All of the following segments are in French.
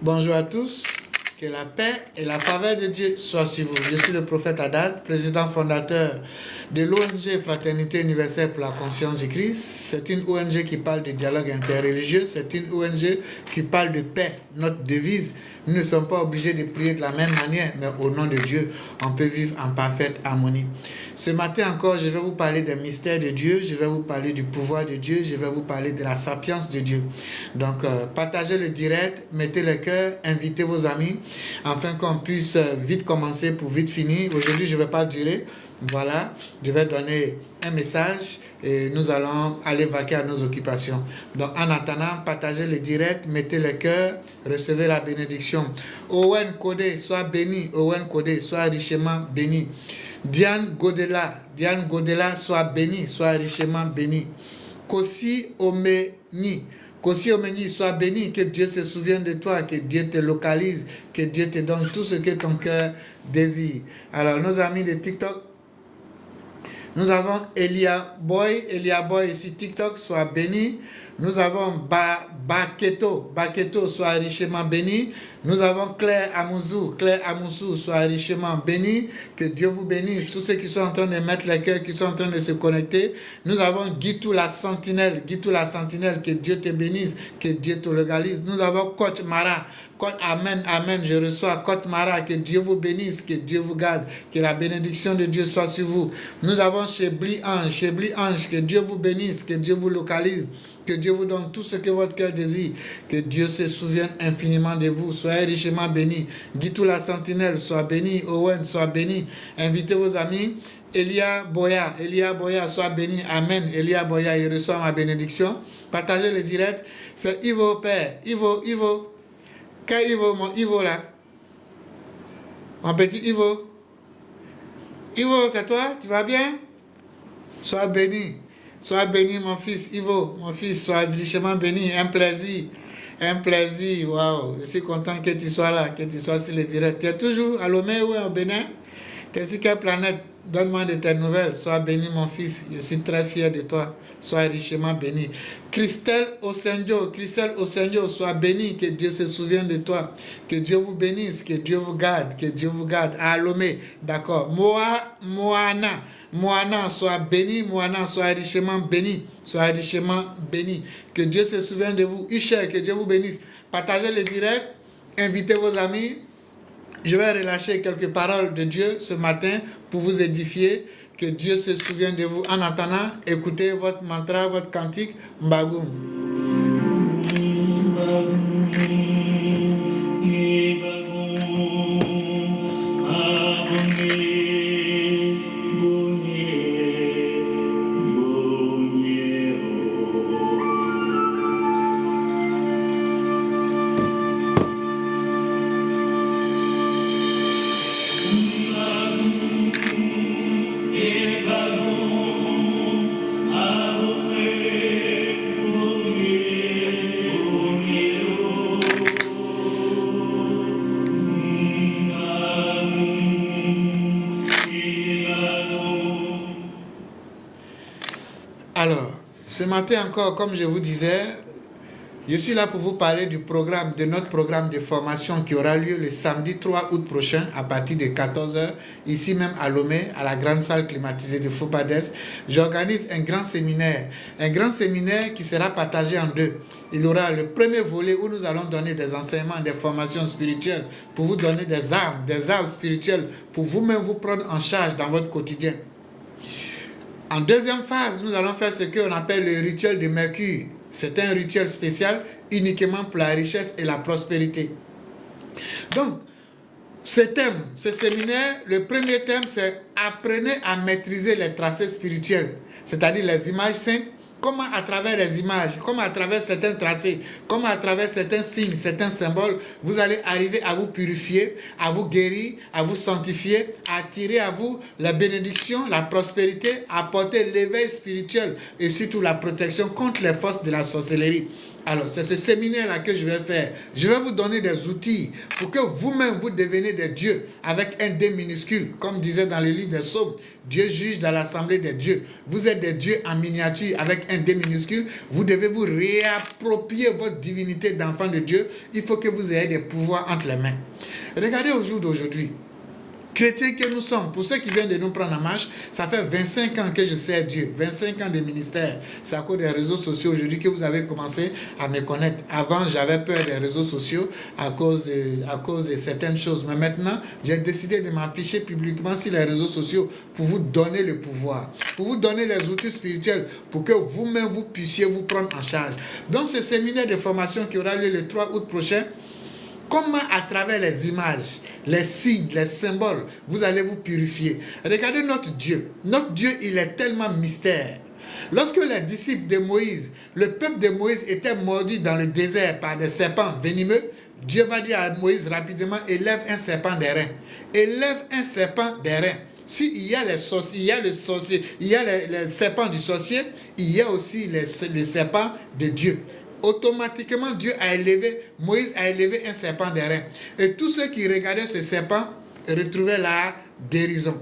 Bonjour à tous, que la paix et la faveur de Dieu soient sur vous. Je suis le prophète Haddad, président fondateur de l'ONG Fraternité Universelle pour la Conscience du Christ. C'est une ONG qui parle de dialogue interreligieux, c'est une ONG qui parle de paix. Notre devise, nous ne sommes pas obligés de prier de la même manière, mais au nom de Dieu, on peut vivre en parfaite harmonie. Ce matin encore, je vais vous parler des mystères de Dieu, je vais vous parler du pouvoir de Dieu, je vais vous parler de la sapience de Dieu. Donc, partagez le direct, mettez le cœur, invitez vos amis, afin qu'on puisse vite commencer pour vite finir. Aujourd'hui, je ne vais pas durer. Voilà, je vais donner un message et nous allons aller vaquer à nos occupations. Donc, en attendant, partagez le direct, mettez le cœur, recevez la bénédiction. Owen Kodé, sois béni. Owen Kodé, sois richement béni. Diane Godela, sois béni, sois richement béni. Kosi Omeni, sois béni, que Dieu se souvienne de toi, que Dieu te localise, que Dieu te donne tout ce que ton cœur désire. Alors, nos amis de TikTok, nous avons Elia Boy sur TikTok, sois béni. Nous avons Baketo, sois richement béni. Nous avons Claire Amoussou, sois richement béni. Que Dieu vous bénisse. Tous ceux qui sont en train de mettre les cœurs, qui sont en train de se connecter. Nous avons Guitou la sentinelle, que Dieu te bénisse, que Dieu te légalise. Nous avons Coach Mara. Amen, je reçois Côte Mara, que Dieu vous bénisse, que Dieu vous garde, que la bénédiction de Dieu soit sur vous. Nous avons Chebli Ange, que Dieu vous bénisse, que Dieu vous localise, que Dieu vous donne tout ce que votre cœur désire, que Dieu se souvienne infiniment de vous. Soyez richement bénis. Guitou la sentinelle, sois béni. Owen, sois béni. Invitez vos amis. Elia Boya, sois béni. Amen. Elia Boya, il reçoit ma bénédiction. Partagez le direct. C'est Ivo Père. Ivo. Quel Ivo, mon Ivo là? Mon petit Ivo. Ivo, c'est toi? Tu vas bien? Sois béni. Sois béni, mon fils Ivo. Mon fils, sois richement béni. Un plaisir. Waouh. Je suis content que tu sois là, que tu sois sur le direct. Tu es toujours à Lomé ou au Bénin? Tu es sur quelle planète? Donne-moi de tes nouvelles. Sois béni, mon fils. Je suis très fier de toi. Sois richement béni. Christelle Osenjo, sois béni, que Dieu se souvienne de toi, que Dieu vous bénisse, que Dieu vous garde, à Lomé, d'accord. Moana, sois béni, sois richement béni, que Dieu se souvienne de vous. Usher, que Dieu vous bénisse. Partagez le direct, invitez vos amis. Je vais relâcher quelques paroles de Dieu ce matin pour vous édifier. Que Dieu se souvienne de vous. En attendant, écoutez votre mantra, votre cantique, Mbagoum. Alors, ce matin encore, comme je vous disais, je suis là pour vous parler de notre programme de formation qui aura lieu le samedi 3 août prochain à partir de 14h, ici même à Lomé, à la grande salle climatisée de Fobades. J'organise un grand séminaire qui sera partagé en deux. Il y aura le premier volet où nous allons donner des enseignements, des formations spirituelles pour vous donner des armes spirituelles pour vous-même vous prendre en charge dans votre quotidien. En deuxième phase, nous allons faire ce qu'on appelle le rituel de Mercure. C'est un rituel spécial uniquement pour la richesse et la prospérité. Donc, Ce thème, ce séminaire, le premier thème, c'est apprenez à maîtriser les tracés spirituels, c'est-à-dire les images saintes. Comment à travers les images, comment à travers certains tracés, comment à travers certains signes, certains symboles, vous allez arriver à vous purifier, à vous guérir, à vous sanctifier, à attirer à vous la bénédiction, la prospérité, à apporter l'éveil spirituel et surtout la protection contre les forces de la sorcellerie. Alors, c'est ce séminaire-là que je vais faire. Je vais vous donner des outils pour que vous-même vous deveniez des dieux avec un D minuscule. Comme disait dans le livre des Psaumes, Dieu juge dans l'assemblée des dieux. Vous êtes des dieux en miniature avec un D minuscule. Vous devez vous réapproprier votre divinité d'enfant de Dieu. Il faut que vous ayez des pouvoirs entre les mains. Regardez au jour d'aujourd'hui. Chrétiens que nous sommes, pour ceux qui viennent de nous prendre en marche, ça fait 25 ans que je sers Dieu, 25 ans de ministère. C'est à cause des réseaux sociaux aujourd'hui que vous avez commencé à me connaître. Avant, j'avais peur des réseaux sociaux à cause de certaines choses. Mais maintenant, j'ai décidé de m'afficher publiquement sur les réseaux sociaux pour vous donner le pouvoir, pour vous donner les outils spirituels, pour que vous-même vous puissiez vous prendre en charge. Donc, ce séminaire de formation qui aura lieu le 3 août prochain, comment à travers les images, les signes, les symboles, vous allez vous purifier. Regardez notre Dieu. Notre Dieu, il est tellement mystère. Lorsque les disciples de Moïse, le peuple de Moïse était mordu dans le désert par des serpents venimeux, Dieu va dire à Moïse rapidement, élève un serpent des reins. Élève un serpent des reins. S'il y a les sorciers, il y a les serpents du sorcier, il y a aussi les serpents de Dieu. Automatiquement, Moïse a élevé un serpent des reins. Et tous ceux qui regardaient ce serpent retrouvaient la guérison.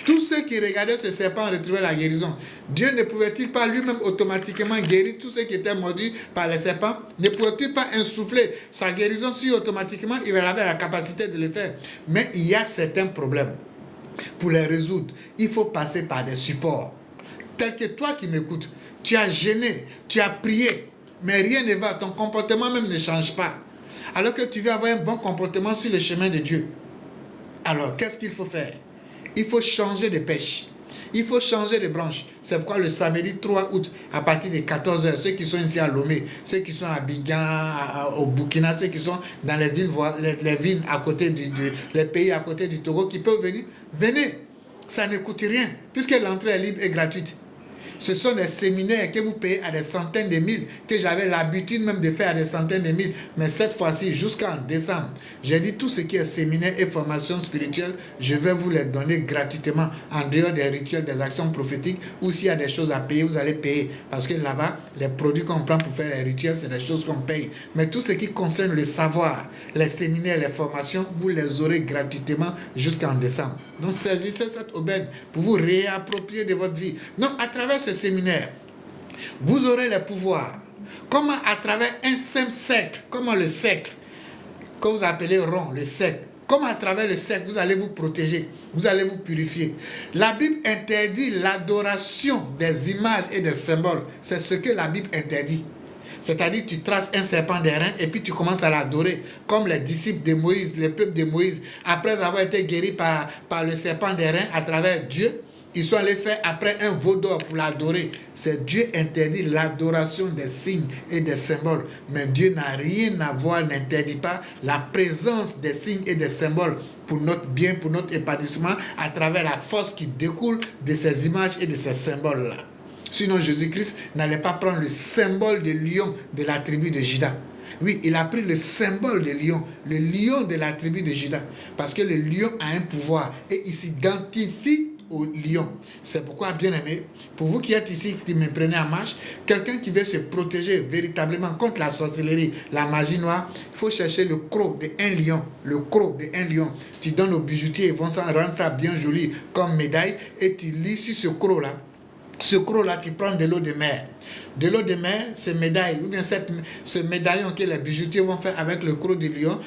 Tous ceux qui regardaient ce serpent retrouvaient la guérison. Dieu ne pouvait-il pas lui-même automatiquement guérir tous ceux qui étaient mordus par les serpents? Ne pouvait-il pas insuffler sa guérison si automatiquement il avait la capacité de le faire? Mais il y a certains problèmes. Pour les résoudre, il faut passer par des supports. Tel que toi qui m'écoutes, tu as gêné, tu as prié, mais rien ne va, ton comportement même ne change pas. Alors que tu veux avoir un bon comportement sur le chemin de Dieu. Alors, qu'est-ce qu'il faut faire? Il faut changer de pêche. Il faut changer de branche. C'est pourquoi le samedi 3 août, à partir de 14h, ceux qui sont ici à Lomé, ceux qui sont à Abidjan, au Burkina, ceux qui sont dans les villes à côté les pays à côté du Togo, qui peuvent venir, venez. Ça ne coûte rien, puisque l'entrée est libre et gratuite. Ce sont des séminaires que vous payez à des centaines de mille, que j'avais l'habitude même de faire à des centaines de mille. Mais cette fois-ci, jusqu'en décembre, j'ai dit tout ce qui est séminaire et formation spirituelle, je vais vous les donner gratuitement, en dehors des rituels, des actions prophétiques, ou s'il y a des choses à payer, vous allez payer. Parce que là-bas, les produits qu'on prend pour faire les rituels, c'est des choses qu'on paye. Mais tout ce qui concerne le savoir, les séminaires, les formations, vous les aurez gratuitement jusqu'en décembre. Donc saisissez cette aubaine pour vous réapproprier de votre vie. Donc à travers ce séminaire, vous aurez les pouvoirs. Comment à travers un simple cercle, comment le cercle, que vous appelez rond, le cercle, comment à travers le cercle, vous allez vous protéger, vous allez vous purifier. La Bible interdit l'adoration des images et des symboles. C'est ce que la Bible interdit. C'est-à-dire tu traces un serpent des reins et puis tu commences à l'adorer. Comme les disciples de Moïse, le peuple de Moïse, après avoir été guéris par le serpent des reins à travers Dieu, ils sont allés faire après un veau d'or pour l'adorer. C'est Dieu interdit l'adoration des signes et des symboles. Mais Dieu n'a rien à voir, n'interdit pas la présence des signes et des symboles pour notre bien, pour notre épanouissement, à travers la force qui découle de ces images et de ces symboles-là. Sinon, Jésus-Christ n'allait pas prendre le symbole de lion de la tribu de Juda. Oui, il a pris le symbole de lion, le lion de la tribu de Juda. Parce que le lion a un pouvoir et il s'identifie au lion. C'est pourquoi, bien aimé, pour vous qui êtes ici, qui me prenez en marche, quelqu'un qui veut se protéger véritablement contre la sorcellerie, la magie noire, il faut chercher le croc d'un lion. Le croc d'un lion. Tu donnes aux bijoutiers, ils vont rendre ça bien joli comme médaille et tu lis sur ce croc-là. Ce croc-là, tu prends de l'eau de mer. De l'eau de mer, ces médailles, ou bien ce médaillon que les bijoutiers vont faire avec le croc du lion,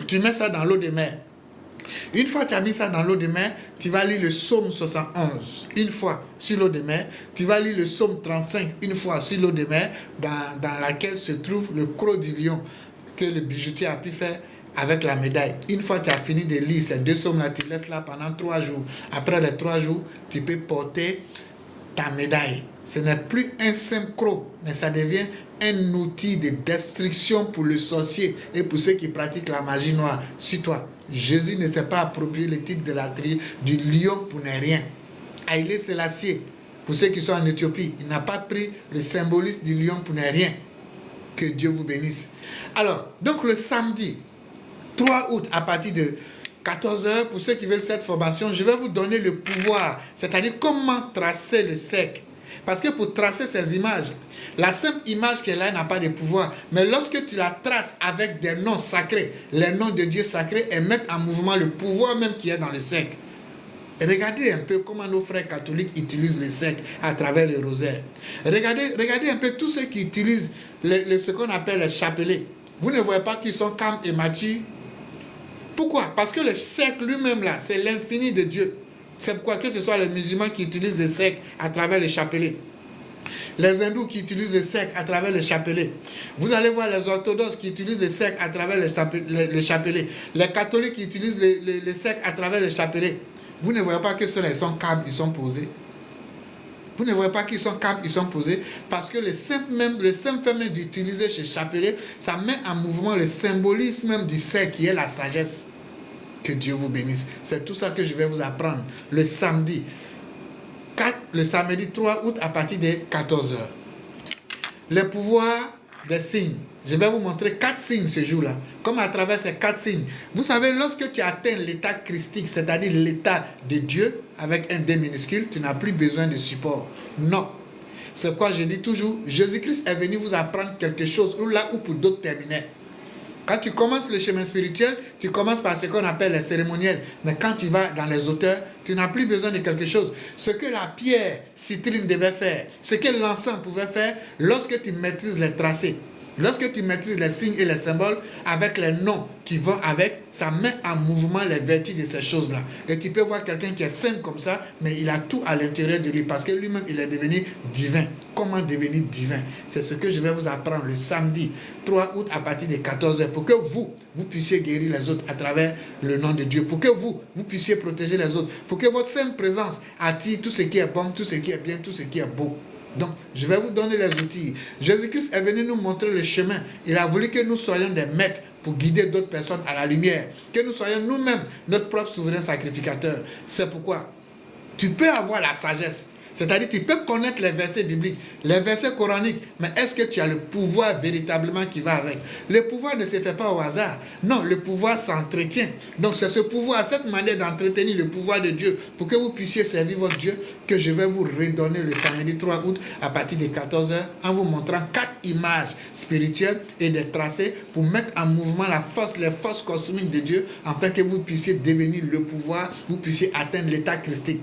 tu mets ça dans l'eau de mer. Une fois que tu as mis ça dans l'eau de mer, tu vas lire le psaume 71 une fois sur l'eau de mer. Tu vas lire le psaume 35 une fois sur l'eau de mer, dans laquelle se trouve le croc du lion que le bijoutier a pu faire avec la médaille. Une fois que tu as fini de lire ces deux psaumes-là, tu laisses là pendant 3 jours. Après les 3 jours, tu peux porter ta médaille. Ce n'est plus un simple croc, mais ça devient un outil de destruction pour le sorcier et pour ceux qui pratiquent la magie noire sur toi. Jésus ne s'est pas approprié le titre de du lion pour ne rien. Haïlé Sélassié, pour ceux qui sont en Éthiopie, il n'a pas pris le symbolisme du lion pour ne rien. Que Dieu vous bénisse. Alors, donc le samedi 3 août, à partir de 14h, pour ceux qui veulent cette formation, je vais vous donner le pouvoir, c'est-à-dire comment tracer le cercle. Parce que pour tracer ces images, la simple image qu'elle a n'a pas de pouvoir. Mais lorsque tu la traces avec des noms sacrés, les noms de Dieu sacrés, elles mettent en mouvement le pouvoir même qui est dans le cercle. Regardez un peu comment nos frères catholiques utilisent le cercle à travers le rosaire. Regardez un peu tous ceux qui utilisent ce qu'on appelle le chapelet. Vous ne voyez pas qu'ils sont calmes et matures. Pourquoi? Parce que le cercle lui-même là, c'est l'infini de Dieu. C'est pourquoi que ce soit les musulmans qui utilisent le cercle à travers les chapelets. Les hindous qui utilisent le cercle à travers les chapelets. Vous allez voir les orthodoxes qui utilisent le cercle à travers les chapelets. Les catholiques qui utilisent le cercle à travers les chapelets. Vous ne voyez pas que ceux-là, ils sont calmes, ils sont posés. Vous ne voyez pas qu'ils sont calmes, ils sont posés. Parce que le simple fait même d'utiliser ce chapelet, ça met en mouvement le symbolisme même du cercle qui est la sagesse. Que Dieu vous bénisse. C'est tout ça que je vais vous apprendre le samedi 3 août à partir de 14h. Le pouvoir des signes. Je vais vous montrer 4 signes ce jour-là. Comme à travers ces 4 signes. Vous savez, lorsque tu atteins l'état christique, c'est-à-dire l'état de Dieu, avec un D minuscule, tu n'as plus besoin de support. Non. C'est pourquoi je dis toujours, Jésus-Christ est venu vous apprendre quelque chose, ou là où pour d'autres terminaient. Quand tu commences le chemin spirituel, tu commences par ce qu'on appelle les cérémoniels. Mais quand tu vas dans les auteurs, tu n'as plus besoin de quelque chose. Ce que la pierre citrine devait faire, ce que l'encens pouvait faire, lorsque tu maîtrises les tracés, lorsque tu maîtrises les signes et les symboles avec les noms qui vont avec, ça met en mouvement les vertus de ces choses-là. Et tu peux voir quelqu'un qui est simple comme ça, mais il a tout à l'intérieur de lui parce que lui-même, il est devenu divin. Comment devenir divin? C'est ce que je vais vous apprendre le samedi 3 août à partir de 14h pour que vous puissiez guérir les autres à travers le nom de Dieu, pour que vous puissiez protéger les autres, pour que votre simple présence attire tout ce qui est bon, tout ce qui est bien, tout ce qui est beau. Donc, je vais vous donner les outils. Jésus-Christ est venu nous montrer le chemin. Il a voulu que nous soyons des maîtres pour guider d'autres personnes à la lumière. Que nous soyons nous-mêmes notre propre souverain sacrificateur. C'est pourquoi tu peux avoir la sagesse. C'est-à-dire, tu peux connaître les versets bibliques, les versets coraniques, mais est-ce que tu as le pouvoir véritablement qui va avec? Le pouvoir ne se fait pas au hasard. Non, le pouvoir s'entretient. Donc, c'est ce pouvoir, cette manière d'entretenir le pouvoir de Dieu pour que vous puissiez servir votre Dieu que je vais vous redonner le samedi 3 août à partir de 14h en vous montrant 4 images spirituelles et des tracés pour mettre en mouvement les forces cosmiques de Dieu afin que vous puissiez devenir le pouvoir, vous puissiez atteindre l'état christique.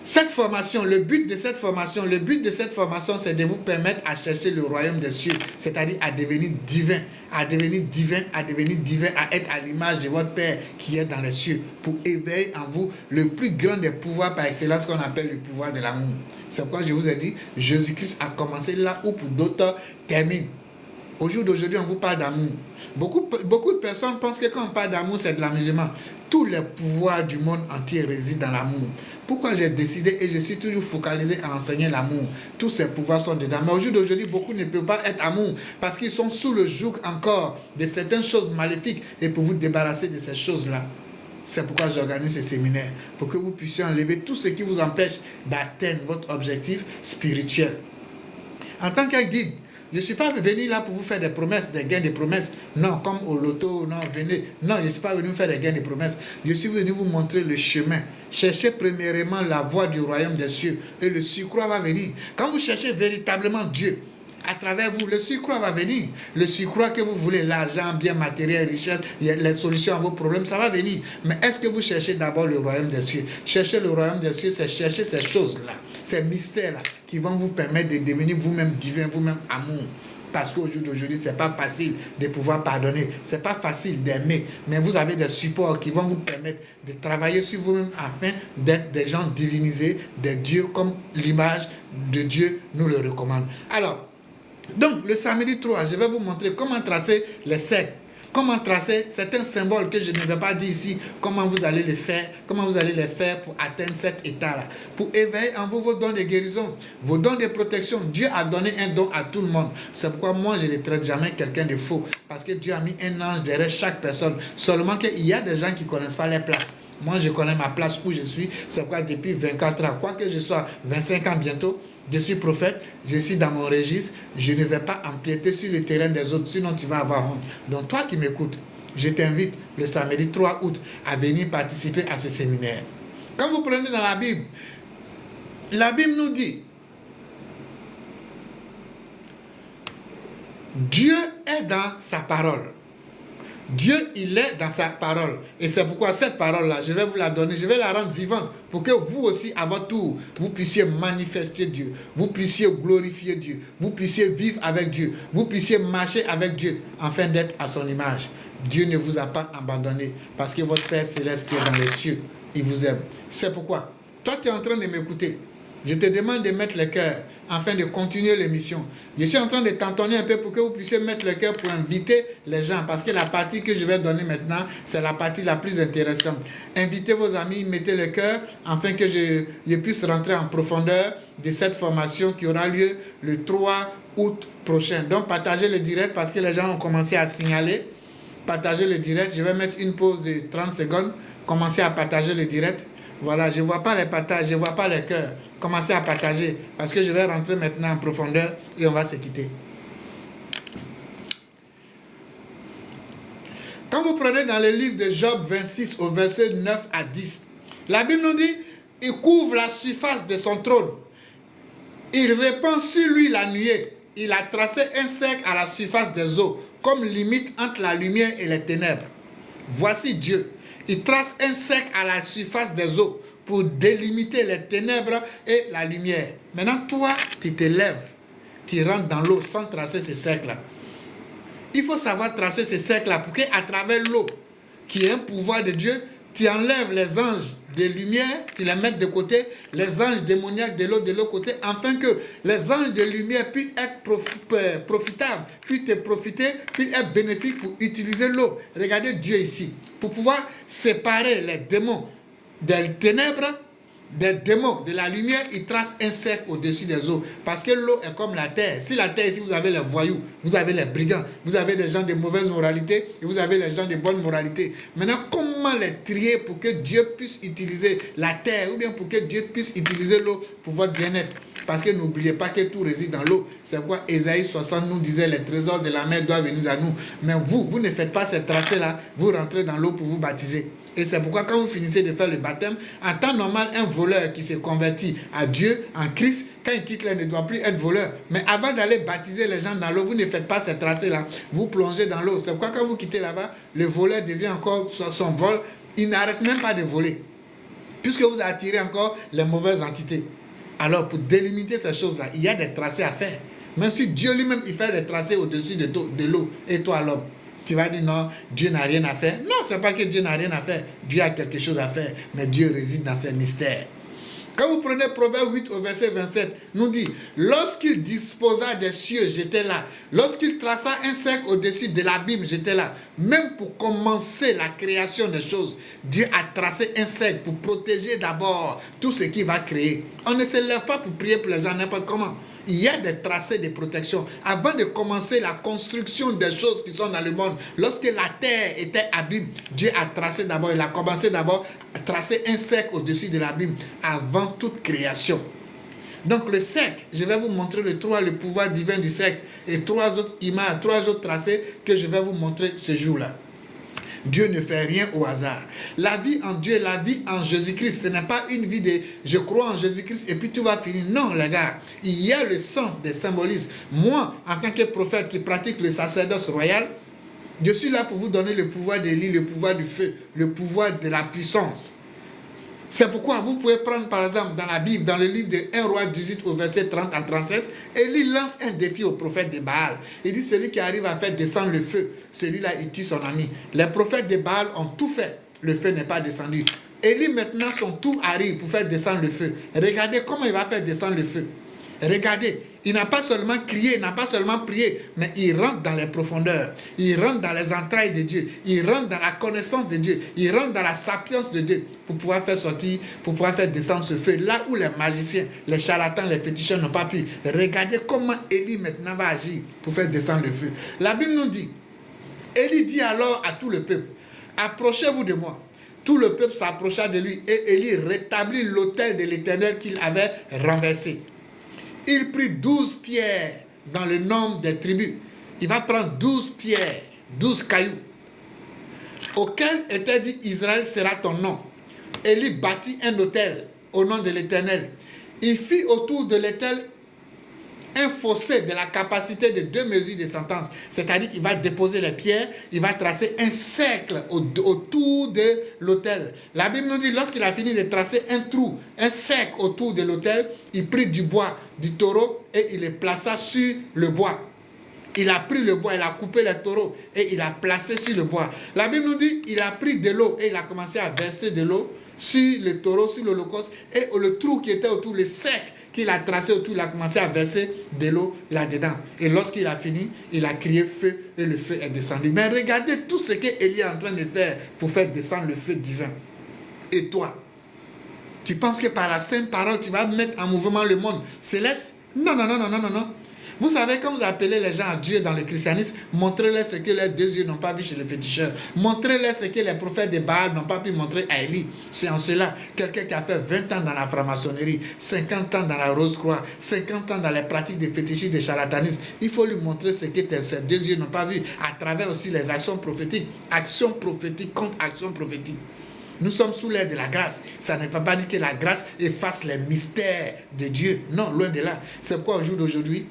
Cette formation, le but de cette formation, c'est de vous permettre à chercher le royaume des cieux, c'est-à-dire à devenir divin, à être à l'image de votre Père qui est dans les cieux, pour éveiller en vous le plus grand des pouvoirs par excellence qu'on appelle le pouvoir de l'amour. C'est pourquoi je vous ai dit, Jésus-Christ a commencé là où pour d'autres termine. Au jour d'aujourd'hui, on vous parle d'amour. Beaucoup de personnes pensent que quand on parle d'amour, c'est de l'amusement. Tous les pouvoirs du monde entier résident dans l'amour. Pourquoi j'ai décidé et je suis toujours focalisé à enseigner l'amour? Tous ces pouvoirs sont dedans. Mais au jour d'aujourd'hui, beaucoup ne peuvent pas être amour parce qu'ils sont sous le joug encore de certaines choses maléfiques et pour vous débarrasser de ces choses-là. C'est pourquoi j'organise ce séminaire, pour que vous puissiez enlever tout ce qui vous empêche d'atteindre votre objectif spirituel. En tant qu'un guide, je ne suis pas venu là pour vous faire des promesses, des gains de promesses. Non, comme au loto, non, venez. Non, je ne suis pas venu vous faire des gains de promesses. Je suis venu vous montrer le chemin. Cherchez premièrement la voie du royaume des cieux et le surcroît va venir. Quand vous cherchez véritablement Dieu, à travers vous, le surcroît va venir. Le surcroît que vous voulez, l'argent, bien matériel, richesse, les solutions à vos problèmes, ça va venir. Mais est-ce que vous cherchez d'abord le royaume des cieux? Chercher le royaume des cieux, c'est chercher ces choses-là, ces mystères-là, qui vont vous permettre de devenir vous-même divin, vous-même amour. Parce qu'au jour d'aujourd'hui, ce n'est pas facile de pouvoir pardonner. Ce n'est pas facile d'aimer. Mais vous avez des supports qui vont vous permettre de travailler sur vous-même afin d'être des gens divinisés, des dieux comme l'image de Dieu nous le recommande. Alors, donc, le samedi 3, je vais vous montrer comment tracer les cercles. Comment tracer? C'est un symbole que je ne vais pas dire ici. Comment vous allez les faire? Comment vous allez les faire pour atteindre cet état-là? Pour éveiller en vous vos dons de guérison, vos dons de protection. Dieu a donné un don à tout le monde. C'est pourquoi moi, je ne traite jamais quelqu'un de faux. Parce que Dieu a mis un ange derrière chaque personne. Seulement qu'il y a des gens qui ne connaissent pas les places. Moi, je connais ma place où je suis. C'est pourquoi depuis 24 ans, quoi que je sois 25 ans bientôt, je suis prophète, je suis dans mon registre, je ne vais pas empiéter sur le terrain des autres, sinon tu vas avoir honte. Donc toi qui m'écoutes, je t'invite le samedi 3 août à venir participer à ce séminaire. Quand vous prenez dans la Bible nous dit, Dieu est dans sa parole. Dieu, il est dans sa parole. Et c'est pourquoi cette parole-là, je vais vous la donner, je vais la rendre vivante pour que vous aussi, à votre tour, vous puissiez manifester Dieu. Vous puissiez glorifier Dieu. Vous puissiez vivre avec Dieu. Vous puissiez marcher avec Dieu afin d'être à son image. Dieu ne vous a pas abandonné parce que votre Père Céleste qui est dans les cieux, il vous aime. C'est pourquoi, toi, tu es en train de m'écouter. Je te demande de mettre le cœur afin de continuer l'émission. Je suis en train de t'entonner un peu pour que vous puissiez mettre le cœur pour inviter les gens. Parce que la partie que je vais donner maintenant, c'est la partie la plus intéressante. Invitez vos amis, mettez le cœur afin que je puisse rentrer en profondeur de cette formation qui aura lieu le 3 août prochain. Donc partagez le direct parce que les gens ont commencé à signaler. Partagez le direct. Je vais mettre une pause de 30 secondes. Commencez à partager le direct. Voilà, je ne vois pas les partages, je ne vois pas les cœurs. Commencez à partager parce que je vais rentrer maintenant en profondeur et on va se quitter. Quand vous prenez dans le livre de Job 26 au verset 9 à 10, la Bible nous dit, il couvre la surface de son trône. Il répand sur lui la nuée. Il a tracé un cercle à la surface des eaux, comme limite entre la lumière et les ténèbres. Voici Dieu. Il trace un cercle à la surface des eaux pour délimiter les ténèbres et la lumière. Maintenant, toi, tu te lèves, tu rentres dans l'eau sans tracer ce cercle-là. Il faut savoir tracer ce cercle-là pour qu'à travers l'eau, qui est un pouvoir de Dieu, tu enlèves les anges de lumière, tu les mets de côté, les anges démoniaques de l'autre côté, afin que les anges de lumière puissent être profitables, puissent te profiter, puissent être bénéfiques pour utiliser l'eau. Regardez Dieu ici, pour pouvoir séparer les démons des ténèbres, des démons de la lumière, il trace un cercle au-dessus des eaux. Parce que l'eau est comme la terre. Si la terre, ici, vous avez les voyous, vous avez les brigands, vous avez des gens de mauvaise moralité et vous avez les gens de bonne moralité. Maintenant, comment les trier pour que Dieu puisse utiliser la terre ou bien pour que Dieu puisse utiliser l'eau pour votre bien-être? Parce que n'oubliez pas que tout réside dans l'eau. C'est pourquoi Ésaïe 60 nous disait les trésors de la mer doivent venir à nous. Mais vous ne faites pas cette tracée-là. Vous rentrez dans l'eau pour vous baptiser. Et c'est pourquoi quand vous finissez de faire le baptême, en temps normal, un voleur qui se convertit à Dieu, en Christ, quand il quitte là, ne doit plus être voleur. Mais avant d'aller baptiser les gens dans l'eau, vous ne faites pas cette tracée-là. Vous plongez dans l'eau. C'est pourquoi quand vous quittez là-bas, le voleur devient encore son vol. Il n'arrête même pas de voler. Puisque vous attirez encore les mauvaises entités. Alors, pour délimiter ces choses-là, il y a des tracés à faire. Même si Dieu lui-même, il fait des tracés au-dessus de l'eau. Et toi, l'homme, tu vas dire non, Dieu n'a rien à faire. Non, ce n'est pas que Dieu n'a rien à faire. Dieu a quelque chose à faire. Mais Dieu réside dans ses mystères. Quand vous prenez Proverbe 8 au verset 27, nous dit, lorsqu'il disposa des cieux, j'étais là. Lorsqu'il traça un cercle au-dessus de l'abîme, j'étais là. Même pour commencer la création des choses, Dieu a tracé un cercle pour protéger d'abord tout ce qu'il va créer. On ne se lève pas pour prier pour les gens n'importe comment. Il y a des tracés de protection. Avant de commencer la construction des choses qui sont dans le monde, lorsque la terre était abîme, Dieu a tracé d'abord, il a commencé d'abord à tracer un cercle au-dessus de l'abîme avant toute création. Donc le cercle, je vais vous montrer le pouvoir divin du cercle et trois autres images, trois autres tracés que je vais vous montrer ce jour-là. Dieu ne fait rien au hasard. La vie en Dieu, la vie en Jésus-Christ, ce n'est pas une vie de je crois en Jésus-Christ et puis tout va finir. Non, les gars, il y a le sens des symbolismes. Moi, en tant que prophète qui pratique le sacerdoce royal, je suis là pour vous donner le pouvoir d'Élie, le pouvoir du feu, le pouvoir de la puissance. C'est pourquoi vous pouvez prendre par exemple dans la Bible, dans le livre de 1 roi 18 au verset 30 à 37, Élie lance un défi au prophète de Baal. Il dit celui qui arrive à faire descendre le feu, celui-là il tue son ami. Les prophètes de Baal ont tout fait, le feu n'est pas descendu. Élie maintenant son tour arrive pour faire descendre le feu. Regardez comment il va faire descendre le feu. Regardez, Il n'a pas seulement crié, il n'a pas seulement prié, mais il rentre dans les profondeurs, il rentre dans les entrailles de Dieu, il rentre dans la connaissance de Dieu, il rentre dans la sapience de Dieu pour pouvoir faire sortir, pour pouvoir faire descendre ce feu. Là où les magiciens, les charlatans, les féticheurs n'ont pas pu. Regardez comment Élie maintenant va agir pour faire descendre le feu. La Bible nous dit, Élie dit alors à tout le peuple, approchez-vous de moi. Tout le peuple s'approcha de lui et Élie rétablit l'autel de l'Éternel qu'il avait renversé. Il prit 12 pierres dans le nombre des tribus. Il va prendre 12 pierres, 12 cailloux, auquel était dit Israël sera ton nom. Élie bâtit un autel au nom de l'Éternel. Il fit autour de l'autel un fossé de la capacité de 2 mesures de sentence. C'est-à-dire qu'il va déposer les pierres, il va tracer un cercle autour de l'autel. La Bible nous dit, lorsqu'il a fini de tracer un trou, un cercle autour de l'autel, il prit du bois, du taureau, et il le plaça sur le bois. Il a pris le bois, il a coupé les taureaux et il a placé sur le bois. La Bible nous dit, il a pris de l'eau et il a commencé à verser de l'eau sur le taureau, sur l'holocauste, et le trou qui était autour, le cercle qu'il a tracé autour, il a commencé à verser de l'eau là-dedans. Et lorsqu'il a fini, il a crié feu et le feu est descendu. Mais regardez tout ce qu'Élie est en train de faire pour faire descendre le feu divin. Et toi, tu penses que par la sainte parole, tu vas mettre en mouvement le monde céleste? Non, non, non, non, non, non, non. Vous savez, quand vous appelez les gens à Dieu dans le christianisme, montrez-leur ce que les 2 yeux n'ont pas vu chez les féticheurs. Montrez-leur ce que les prophètes de Baal n'ont pas pu montrer à Élie. C'est en cela, quelqu'un qui a fait 20 ans dans la franc-maçonnerie, 50 ans dans la Rose-Croix, 50 ans dans les pratiques des fétichistes, des charlatanismes, il faut lui montrer ce que ces 2 yeux n'ont pas vu à travers aussi les actions prophétiques. Actions prophétiques contre actions prophétiques. Nous sommes sous l'ère de la grâce. Ça ne veut pas dire que la grâce efface les mystères de Dieu. Non, loin de là. C'est pourquoi au jour d'aujourd'hui,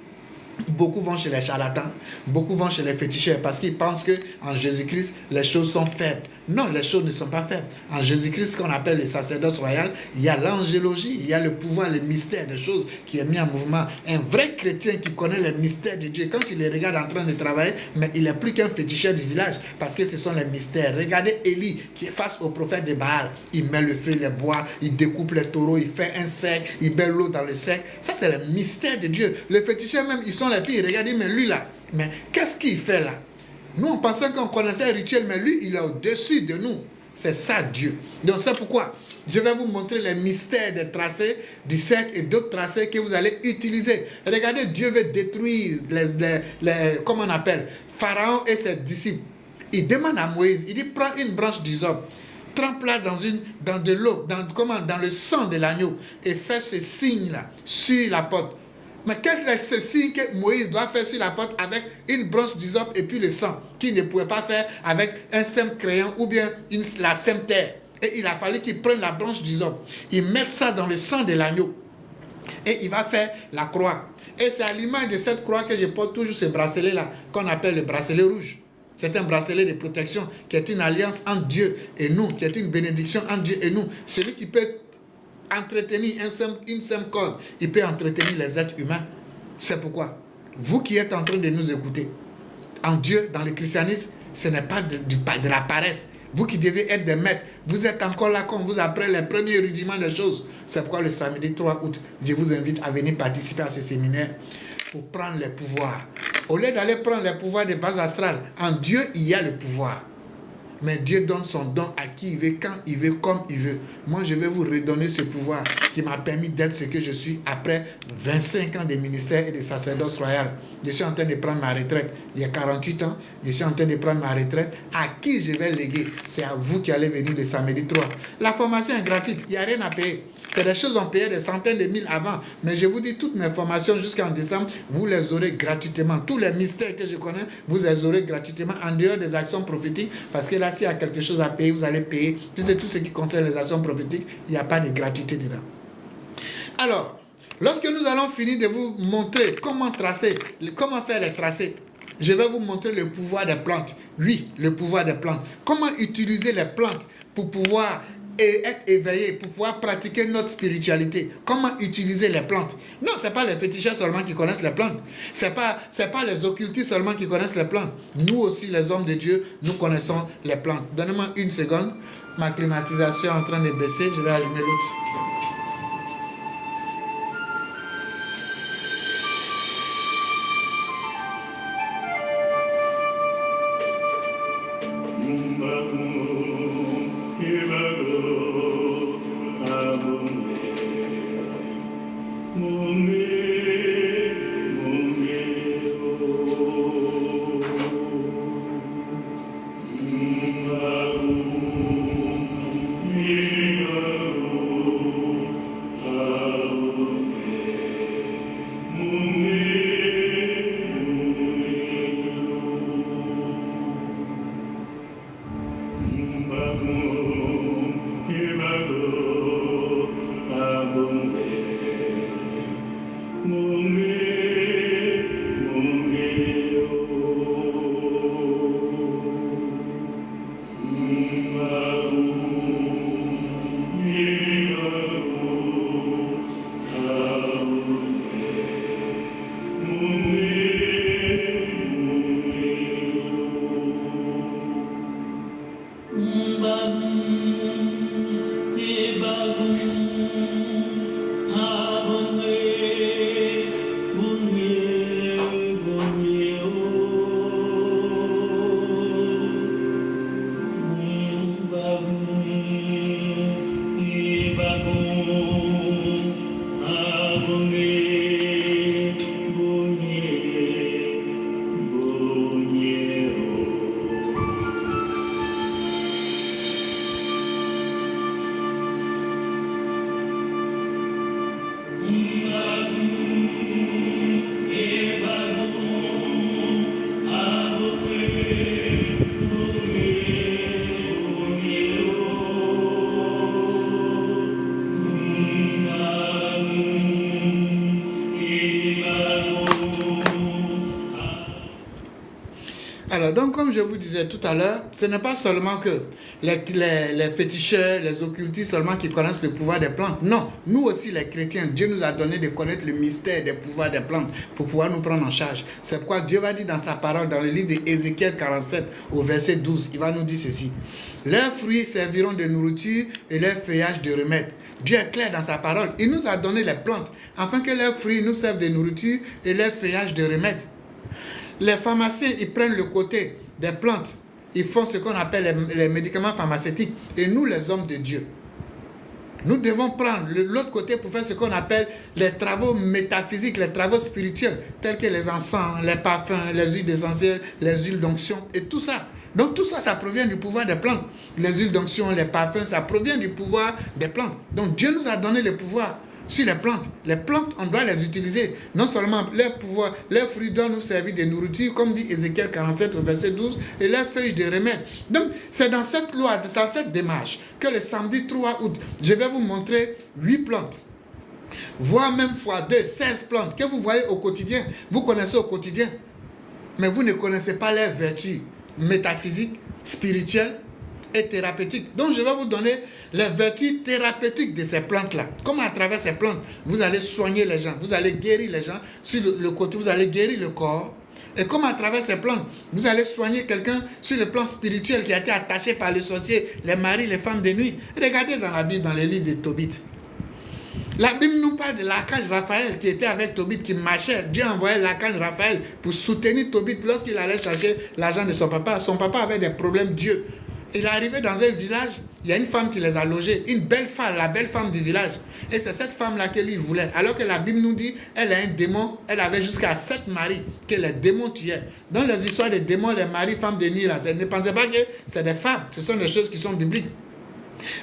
beaucoup vont chez les charlatans, beaucoup vont chez les féticheurs parce qu'ils pensent qu'en Jésus-Christ, les choses sont faibles. Non, les choses ne sont pas faibles. En Jésus-Christ, ce qu'on appelle le sacerdoce royal, il y a l'angélologie, il y a le pouvoir, le mystère des choses qui est mis en mouvement. Un vrai chrétien qui connaît les mystères de Dieu, quand il les regarde en train de travailler, mais il n'est plus qu'un féticheur du village parce que ce sont les mystères. Regardez Élie qui est face au prophète de Baal. Il met le feu, les bois, il découpe les taureaux, il fait un cercle, il met l'eau dans le cercle. Ça, c'est le mystère de Dieu. Les féticheurs même, ils sont les pires. Regardez, mais lui là, mais qu'est-ce qu'il fait là? Nous, on pensait qu'on connaissait un rituel, mais lui, il est au-dessus de nous. C'est ça, Dieu. Donc, c'est pourquoi je vais vous montrer les mystères des tracés du cercle et d'autres tracés que vous allez utiliser. Regardez, Dieu veut détruire comment on appelle, Pharaon et ses disciples. Il demande à Moïse, il dit, prends une branche d'hysope, trempe-la dans de l'eau, dans le sang de l'agneau, et fais ce signe-là sur la porte. Mais quel est ce signe que Moïse doit faire sur la porte avec une branche d'hysope et puis le sang, qu'il ne pouvait pas faire avec un simple crayon ou bien la simple terre. Et il a fallu qu'il prenne la branche d'hysope, il mette ça dans le sang de l'agneau et il va faire la croix. Et c'est à l'image de cette croix que je porte toujours ce bracelet-là, qu'on appelle le bracelet rouge. C'est un bracelet de protection qui est une alliance entre Dieu et nous, qui est une bénédiction entre Dieu et nous. Celui qui peut entretenir une simple corde, il peut entretenir les êtres humains. C'est pourquoi, vous qui êtes en train de nous écouter, en Dieu, dans le christianisme, ce n'est pas de la paresse. Vous qui devez être des maîtres, vous êtes encore là quand on vous apprend les premiers rudiments des choses. C'est pourquoi le samedi 3 août, je vous invite à venir participer à ce séminaire pour prendre les pouvoirs. Au lieu d'aller prendre les pouvoirs de base astrale, en Dieu, il y a le pouvoir. Mais Dieu donne son don à qui il veut, quand il veut, comme il veut. Moi, je vais vous redonner ce pouvoir qui m'a permis d'être ce que je suis après 25 ans de ministère et de sacerdoce royal. Je suis en train de prendre ma retraite. Il y a 48 ans, je suis en train de prendre ma retraite. À qui je vais léguer? C'est à vous qui allez venir le samedi 3. La formation est gratuite, il n'y a rien à payer. C'est des choses qu'on payait des centaines de mille avant. Mais je vous dis, toutes mes formations jusqu'en décembre, vous les aurez gratuitement. Tous les mystères que je connais, vous les aurez gratuitement en dehors des actions prophétiques. Parce que là, s'il y a quelque chose à payer, vous allez payer. Puisque tout ce qui concerne les actions prophétiques, il n'y a pas de gratuité dedans. Alors, lorsque nous allons finir de vous montrer comment tracer, comment faire les tracés, je vais vous montrer le pouvoir des plantes. Oui, le pouvoir des plantes. Comment utiliser les plantes pour pouvoir être éveillé, pour pouvoir pratiquer notre spiritualité. Comment utiliser les plantes. Non, ce n'est pas les féticheurs seulement qui connaissent les plantes. Ce n'est pas les occultistes seulement qui connaissent les plantes. Nous aussi, les hommes de Dieu, nous connaissons les plantes. Donnez-moi une seconde. Ma climatisation est en train de baisser. Je vais allumer l'autre. Alors, donc, comme je vous disais tout à l'heure, ce n'est pas seulement que les féticheurs, les occultistes seulement qui connaissent le pouvoir des plantes. Non, nous aussi, les chrétiens, Dieu nous a donné de connaître le mystère des pouvoirs des plantes pour pouvoir nous prendre en charge. C'est pourquoi Dieu va dire dans sa parole, dans le livre d'Ézéchiel 47, au verset 12, il va nous dire ceci. Leurs fruits serviront de nourriture et leurs feuillages de remède. Dieu est clair dans sa parole. Il nous a donné les plantes afin que leurs fruits nous servent de nourriture et leurs feuillages de remède. Les pharmaciens, ils prennent le côté des plantes. Ils font ce qu'on appelle les médicaments pharmaceutiques. Et nous, les hommes de Dieu, nous devons prendre l'autre côté pour faire ce qu'on appelle les travaux métaphysiques, les travaux spirituels, tels que les encens, les parfums, les huiles essentielles, les huiles d'onction et tout ça. Donc tout ça, ça provient du pouvoir des plantes. Les huiles d'onction, les parfums, ça provient du pouvoir des plantes. Donc Dieu nous a donné le pouvoir sur les plantes. Les plantes, on doit les utiliser. Non seulement leur pouvoir, leurs fruits doivent nous servir de nourriture, comme dit Ézéchiel 47 au verset 12, et leurs feuilles de remède. Donc c'est dans cette loi, dans cette démarche, que le samedi 3 août, je vais vous montrer 8 plantes. Voire même fois 2, 16 plantes que vous voyez au quotidien. Vous connaissez au quotidien, mais vous ne connaissez pas leurs vertus métaphysiques, spirituelles et thérapeutiques. Donc je vais vous donner les vertus thérapeutiques de ces plantes-là. Comment à travers ces plantes, vous allez soigner les gens, vous allez guérir les gens sur le côté, vous allez guérir le corps. Et comme à travers ces plantes, vous allez soigner quelqu'un sur le plan spirituel qui a été attaché par le sorcier, les maris, les femmes de nuit. Regardez dans la Bible, dans le livre de Tobit. La Bible nous parle de l'archange Raphaël qui était avec Tobit, qui marchait. Dieu envoyait l'archange Raphaël pour soutenir Tobit lorsqu'il allait chercher l'argent de son papa. Son papa avait des problèmes Dieu. Il est arrivé dans un village, il y a une femme qui les a logés, une belle femme, la belle femme du village. Et c'est cette femme-là que lui voulait. Alors que la Bible nous dit, elle a un démon, elle avait jusqu'à 7 maris que les démons tuaient. Dans les histoires des démons, les maris, femmes de nuit, là, ne pensez pas que c'est des femmes, ce sont des choses qui sont bibliques.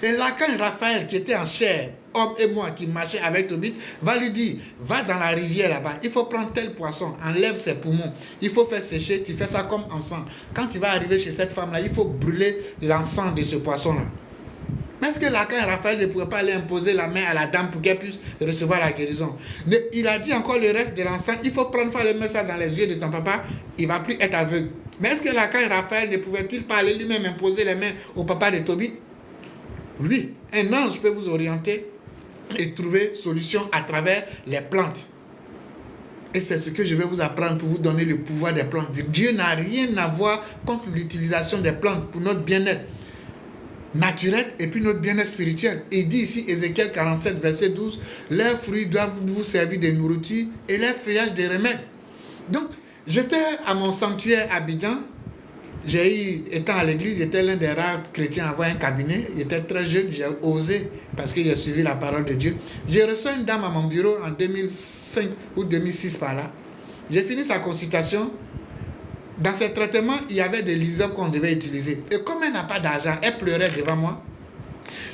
Et l'archange Raphaël, qui était en chair, homme et moi, qui marchait avec Tobit, va lui dire, va dans la rivière là-bas, il faut prendre tel poisson, enlève ses poumons, il faut faire sécher, tu fais ça comme encens. Quand tu vas arriver chez cette femme-là, il faut brûler l'encens de ce poisson-là. Mais est-ce que l'archange Raphaël ne pourrait pas aller imposer la main à la dame pour qu'elle puisse recevoir la guérison? Il a dit encore le reste de l'encens, il faut prendre, faire le mettre ça dans les yeux de ton papa, il ne va plus être aveugle. Mais est-ce que l'archange Raphaël ne pouvait-il pas aller lui-même imposer les mains au papa de Tobit? Oui, un ange peut vous orienter et trouver solution à travers les plantes. Et c'est ce que je vais vous apprendre pour vous donner le pouvoir des plantes. Dieu n'a rien à voir contre l'utilisation des plantes pour notre bien-être naturel et puis notre bien-être spirituel. Il dit ici, Ézéchiel 47, verset 12, leurs fruits doivent vous servir de nourriture et leurs feuillages de remède. Donc, j'étais à mon sanctuaire à Abidjan. Étant à l'église, j'étais l'un des rares chrétiens à avoir un cabinet. J'étais très jeune, j'ai osé parce que j'ai suivi la parole de Dieu. J'ai reçu une dame à mon bureau en 2005 ou 2006 par là. J'ai fini sa consultation. Dans ses traitements, il y avait des lysopes qu'on devait utiliser. Et comme elle n'a pas d'argent, elle pleurait devant moi.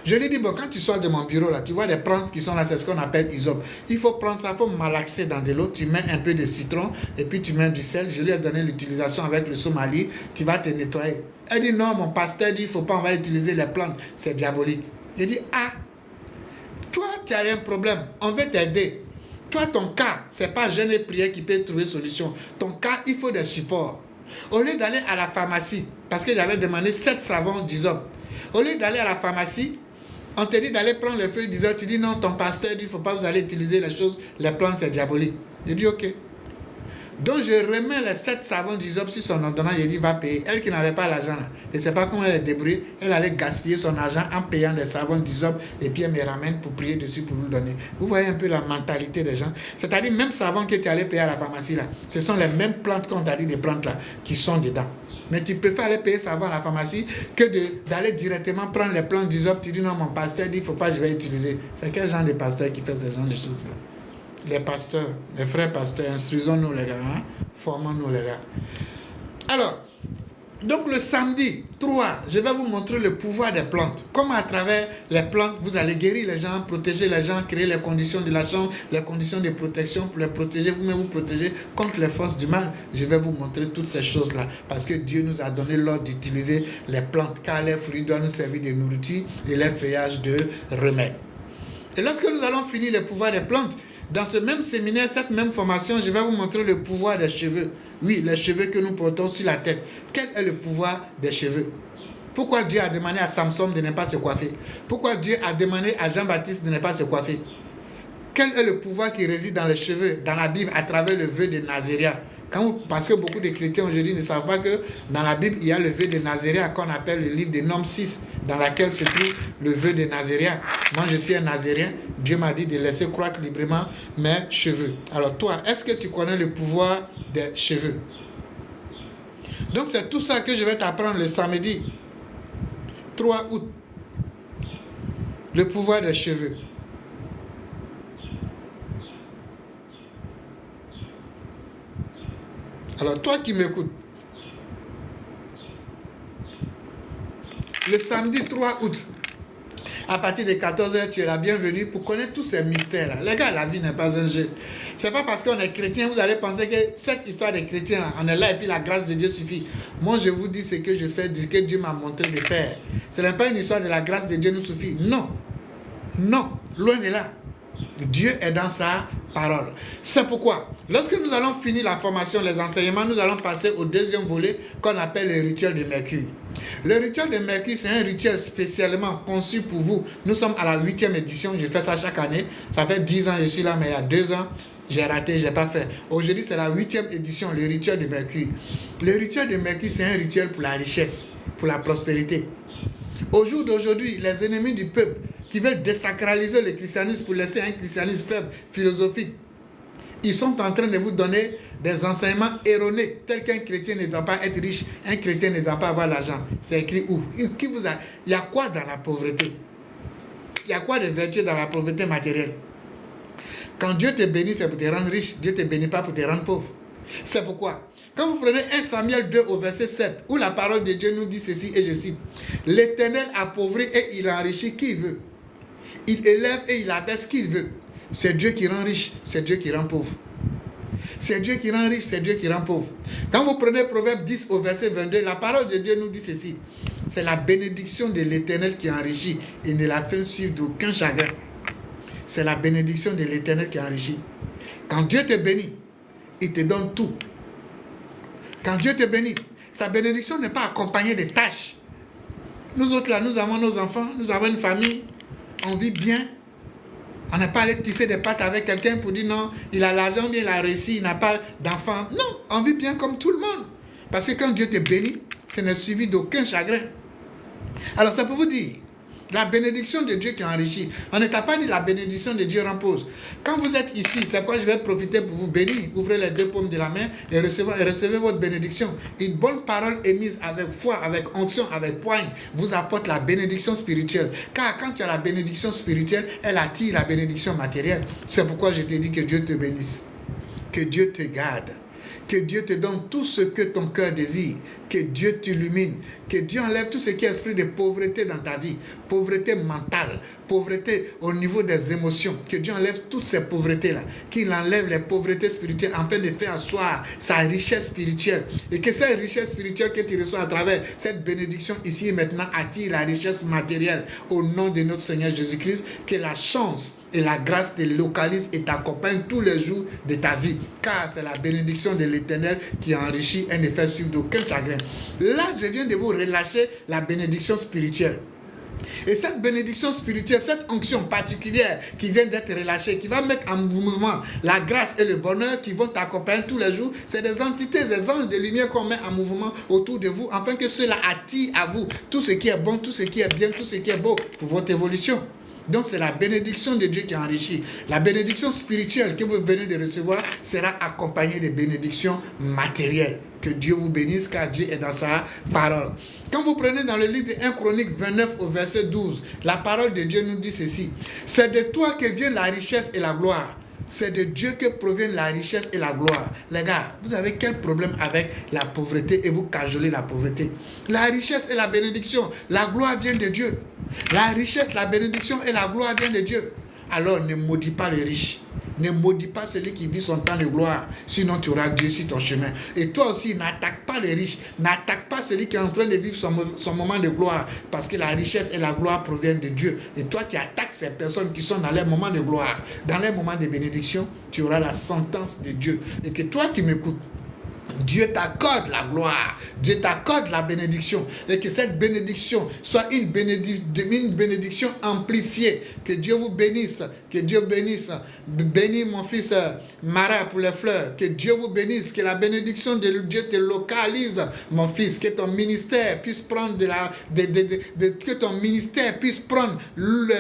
Je lui ai dit, bon, quand tu sors de mon bureau, là, tu vois des plantes qui sont là, c'est ce qu'on appelle hysope. Il faut prendre ça, il faut malaxer dans de l'eau, tu mets un peu de citron et puis tu mets du sel. Je lui ai donné l'utilisation avec le somali, tu vas te nettoyer. Elle dit, non, mon pasteur dit, il ne faut pas, on va utiliser les plantes, c'est diabolique. J'ai dit, ah, toi, tu as un problème, on veut t'aider. Toi, ton cas, ce n'est pas jeûne et prière qui peut trouver solution. Ton cas, il faut des supports. Au lieu d'aller à la pharmacie, parce que j'avais demandé 7 savons d'hysope, au lieu d'aller à la pharmacie, on te dit d'aller prendre les feuilles d'hysope, tu dis non, ton pasteur dit, il ne faut pas vous aller utiliser les choses, les plantes, c'est diabolique. J'ai dit ok. Donc je remets les 7 savons d'hysope sur son ordonnance, j'ai dit va payer. Elle qui n'avait pas l'argent, je ne sais pas comment elle est débrouillée, elle allait gaspiller son argent en payant des savons d'hysope et puis elle me ramène pour prier dessus pour nous donner. Vous voyez un peu la mentalité des gens. C'est-à-dire même savon que tu allais payer à la pharmacie là, ce sont les mêmes plantes qu'on t'a dit, des plantes là, qui sont dedans. Mais tu préfères aller payer savon à la pharmacie que d'aller directement prendre les plantes d'hysope. Tu dis non, mon pasteur dit il ne faut pas, je vais utiliser. C'est quel genre de pasteur qui fait ce genre de choses là? Les pasteurs, les frères pasteurs, instruisons-nous les gars, hein? Formons-nous les gars. Alors, donc le samedi 3, je vais vous montrer le pouvoir des plantes. Comment à travers les plantes, vous allez guérir les gens, protéger les gens, créer les conditions de la chance, les conditions de protection pour les protéger, vous-même vous protéger contre les forces du mal. Je vais vous montrer toutes ces choses-là parce que Dieu nous a donné l'ordre d'utiliser les plantes car les fruits doivent nous servir de nourriture et les feuillages de remède. Et lorsque nous allons finir le pouvoir des plantes, dans ce même séminaire, cette même formation, je vais vous montrer le pouvoir des cheveux. Oui, les cheveux que nous portons sur la tête. Quel est le pouvoir des cheveux? Pourquoi Dieu a demandé à Samson de ne pas se coiffer? Pourquoi Dieu a demandé à Jean-Baptiste de ne pas se coiffer? Quel est le pouvoir qui réside dans les cheveux, dans la Bible, à travers le vœu de Nazaréen? Parce que beaucoup de chrétiens aujourd'hui ne savent pas que dans la Bible, il y a le vœu de Nazaréen qu'on appelle le livre de Nombres 6, dans lequel se trouve le vœu de Nazaréen. Moi, je suis un Nazaréen. Dieu m'a dit de laisser croître librement mes cheveux. Alors toi, est-ce que tu connais le pouvoir des cheveux? Donc c'est tout ça que je vais t'apprendre le samedi 3 août. Le pouvoir des cheveux. Alors toi qui m'écoutes, le samedi 3 août, à partir de 14h, tu es la bienvenue pour connaître tous ces mystères-là. Les gars, la vie n'est pas un jeu. C'est pas parce qu'on est chrétien, vous allez penser que cette histoire des chrétiens, là, on est là et puis la grâce de Dieu suffit. Moi, je vous dis ce que je fais, ce que Dieu m'a montré de faire. Ce n'est pas une histoire de la grâce de Dieu nous suffit. Non. Non. Loin de là. Dieu est dans sa parole. C'est pourquoi, lorsque nous allons finir la formation, les enseignements, nous allons passer au deuxième volet qu'on appelle le rituel de Mercure. Le rituel de Mercure, c'est un rituel spécialement conçu pour vous. Nous sommes à la 8e édition, je fais ça chaque année. Ça fait 10 ans que je suis là, mais il y a 2 ans, j'ai raté, je n'ai pas fait. Aujourd'hui, c'est la 8e édition, le rituel de Mercure. Le rituel de Mercure, c'est un rituel pour la richesse, pour la prospérité. Au jour d'aujourd'hui, les ennemis du peuple qui veulent désacraliser le christianisme pour laisser un christianisme faible, philosophique, ils sont en train de vous donner des enseignements erronés, tels qu'un chrétien ne doit pas être riche, un chrétien ne doit pas avoir l'argent. C'est écrit où? Il y a quoi dans la pauvreté? Il y a quoi de vertueux dans la pauvreté matérielle? Quand Dieu te bénit, c'est pour te rendre riche. Dieu ne te bénit pas pour te rendre pauvre. C'est pourquoi, quand vous prenez 1 Samuel 2 au verset 7, où la parole de Dieu nous dit ceci, et je cite, « L'Éternel appauvrit et il enrichit qui il veut. Il élève et il abaisse qui il veut. C'est Dieu qui rend riche, c'est Dieu qui rend pauvre. C'est Dieu qui rend riche, c'est Dieu qui rend pauvre. » Quand vous prenez Proverbe 10 au verset 22, la parole de Dieu nous dit ceci, « C'est la bénédiction de l'Éternel qui enrichit et ne la fait suivre d'aucun chagrin. » C'est la bénédiction de l'Éternel qui enrichit. Quand Dieu te bénit, il te donne tout. Quand Dieu te bénit, sa bénédiction n'est pas accompagnée de tâches. Nous autres là, nous avons nos enfants, nous avons une famille, on vit bien. On n'est pas allé tisser des pattes avec quelqu'un pour dire non, il a l'argent, bien il a réussi, il n'a pas d'enfants. Non, on vit bien comme tout le monde. Parce que quand Dieu te bénit, ce n'est suivi d'aucun chagrin. Alors ça peut vous dire, la bénédiction de Dieu qui enrichit. On ne t'a pas dit la bénédiction de Dieu repose. Quand vous êtes ici, c'est quoi? Je vais profiter pour vous bénir. Ouvrez les 2 paumes de la main et recevez votre bénédiction. Une bonne parole émise avec foi, avec onction, avec poigne, vous apporte la bénédiction spirituelle. Car quand tu as la bénédiction spirituelle, elle attire la bénédiction matérielle. C'est pourquoi je te dis que Dieu te bénisse. Que Dieu te garde. Que Dieu te donne tout ce que ton cœur désire. Que Dieu t'illumine. Que Dieu enlève tout ce qui est esprit de pauvreté dans ta vie. Pauvreté mentale. Pauvreté au niveau des émotions. Que Dieu enlève toutes ces pauvretés-là. Qu'il enlève les pauvretés spirituelles afin de faire asseoir sa richesse spirituelle. Et que cette richesse spirituelle que tu reçois à travers cette bénédiction ici et maintenant attire la richesse matérielle. Au nom de notre Seigneur Jésus-Christ, que la chance et la grâce te localise et t'accompagne tous les jours de ta vie. Car c'est la bénédiction de l'Éternel qui enrichit et ne fait suivre d'aucun chagrin. Là, je viens de vous relâcher la bénédiction spirituelle. Et cette bénédiction spirituelle, cette onction particulière qui vient d'être relâchée, qui va mettre en mouvement la grâce et le bonheur qui vont t'accompagner tous les jours, c'est des entités, des anges de lumière qu'on met en mouvement autour de vous, afin que cela attire à vous tout ce qui est bon, tout ce qui est bien, tout ce qui est beau pour votre évolution. Donc c'est la bénédiction de Dieu qui enrichit. La bénédiction spirituelle que vous venez de recevoir sera accompagnée de bénédictions matérielles. Que Dieu vous bénisse car Dieu est dans sa parole. Quand vous prenez dans le livre de 1 Chronique 29 au verset 12, la parole de Dieu nous dit ceci. C'est de toi que vient la richesse et la gloire. C'est de Dieu que proviennent la richesse et la gloire. Les gars, vous avez quel problème avec la pauvreté et vous cajolez la pauvreté? La richesse et la bénédiction, la gloire vient de Dieu. La richesse, la bénédiction et la gloire viennent de Dieu. Alors ne maudis pas les riches. Ne maudis pas celui qui vit son temps de gloire, sinon tu auras Dieu sur ton chemin. Et toi aussi, n'attaque pas les riches, n'attaque pas celui qui est en train de vivre son moment de gloire, parce que la richesse et la gloire proviennent de Dieu. Et toi qui attaques ces personnes qui sont dans leur moment de gloire, dans leur moment de bénédiction, tu auras la sentence de Dieu. Et que toi qui m'écoutes, Dieu t'accorde la gloire, Dieu t'accorde la bénédiction, et que cette bénédiction soit une bénédiction amplifiée. Que Dieu vous bénisse, que Dieu bénisse. Bénis mon fils Mara pour les fleurs, que Dieu vous bénisse, que la bénédiction de Dieu te localise, mon fils, que ton ministère puisse prendre que ton ministère puisse prendre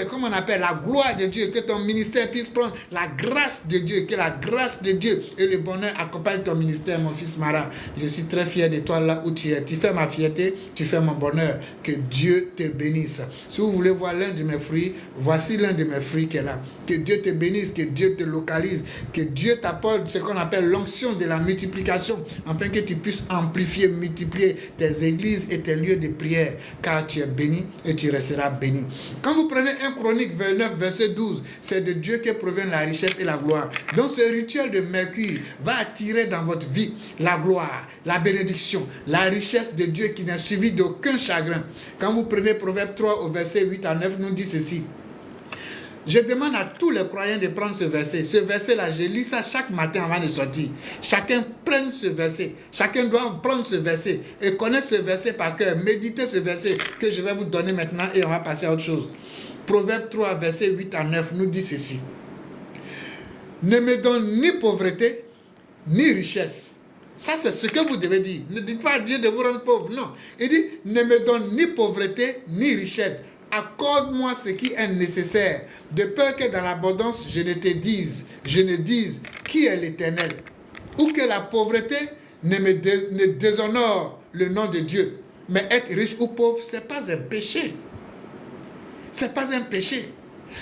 comment on appelle, la gloire de Dieu, que ton ministère puisse prendre la grâce de Dieu, que la grâce de Dieu et le bonheur accompagnent ton ministère, mon fils Mara. Je suis très fier de toi là où tu es. Tu fais ma fierté, tu fais mon bonheur. Que Dieu te bénisse. Si vous voulez voir l'un de mes fruits, voici l'un de mes fruits qui est là. Que Dieu te bénisse, que Dieu te localise, que Dieu t'apporte ce qu'on appelle l'onction de la multiplication, afin que tu puisses amplifier, multiplier tes églises et tes lieux de prière, car tu es béni et tu resteras béni. Quand vous prenez 1 Chronique 29, verset 12, c'est de Dieu que provient la richesse et la gloire. Donc ce rituel de Mercure va attirer dans votre vie la gloire, la bénédiction, la richesse de Dieu qui n'est suivie d'aucun chagrin. Quand vous prenez Proverbe 3 au verset 8 à 9, nous dit ceci. Je demande à tous les croyants de prendre ce verset. Ce verset-là, je lis ça chaque matin avant de sortir. Chacun prenne ce verset. Chacun doit prendre ce verset et connaître ce verset par cœur. Méditez ce verset que je vais vous donner maintenant et on va passer à autre chose. Proverbe 3, verset 8 à 9 nous dit ceci. Ne me donne ni pauvreté, ni richesse. Ça, c'est ce que vous devez dire. Ne dites pas à Dieu de vous rendre pauvre. Non. Il dit, ne me donne ni pauvreté, ni richesse. Accorde-moi ce qui est nécessaire, de peur que dans l'abondance, je ne dise qui est l'Éternel. Ou que la pauvreté ne déshonore le nom de Dieu. Mais être riche ou pauvre, ce n'est pas un péché. Ce n'est pas un péché.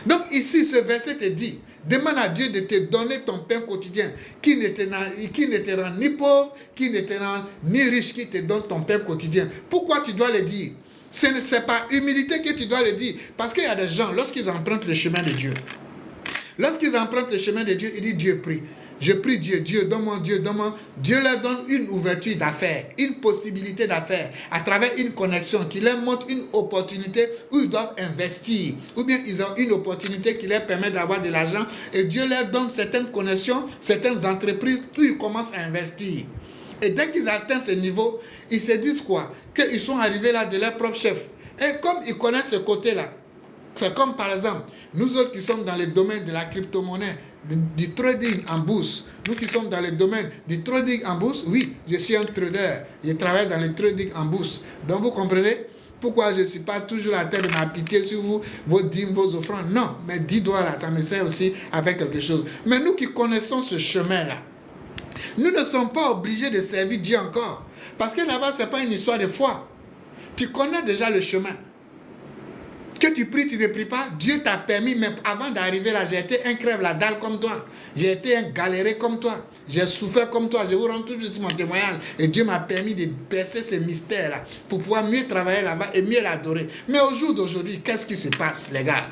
Donc ici, ce verset te dit, demande à Dieu de te donner ton pain quotidien, qui ne te rend ni pauvre, qui ne te rend ni riche, qui te donne ton pain quotidien. Pourquoi tu dois le dire? Ce n'est pas humilité que tu dois le dire. Parce qu'il y a des gens, lorsqu'ils empruntent le chemin de Dieu, lorsqu'ils empruntent le chemin de Dieu, ils disent Dieu prie. Je prie Dieu, Dieu, donne-moi, Dieu, donne-moi. Dieu leur donne une ouverture d'affaires, une possibilité d'affaires, à travers une connexion qui leur montre une opportunité où ils doivent investir. Ou bien ils ont une opportunité qui leur permet d'avoir de l'argent et Dieu leur donne certaines connexions, certaines entreprises où ils commencent à investir. Et dès qu'ils atteignent ce niveau, ils se disent quoi? Qu'ils sont arrivés là de leur propre chef. Et comme ils connaissent ce côté-là, c'est comme par exemple, nous autres qui sommes dans le domaine de la crypto-monnaie, du trading en bourse, nous qui sommes dans le domaine du trading en bourse, oui, je suis un trader, je travaille dans le trading en bourse. Donc vous comprenez pourquoi je ne suis pas toujours à terre de ma pitié sur vous, vos dîmes, vos offrandes. Non, mais 10 doigts là, ça me sert aussi avec quelque chose. Mais nous qui connaissons ce chemin-là, nous ne sommes pas obligés de servir Dieu encore. Parce que là-bas, ce n'est pas une histoire de foi. Tu connais déjà le chemin. Que tu pries, tu ne pries pas, Dieu t'a permis, mais avant d'arriver là, j'ai été un crève-la-dalle comme toi. J'ai été un galéré comme toi. J'ai souffert comme toi. Je vous rends tout de suite mon témoignage. Et Dieu m'a permis de percer ce mystère-là pour pouvoir mieux travailler là-bas et mieux l'adorer. Mais au jour d'aujourd'hui, qu'est-ce qui se passe, les gars?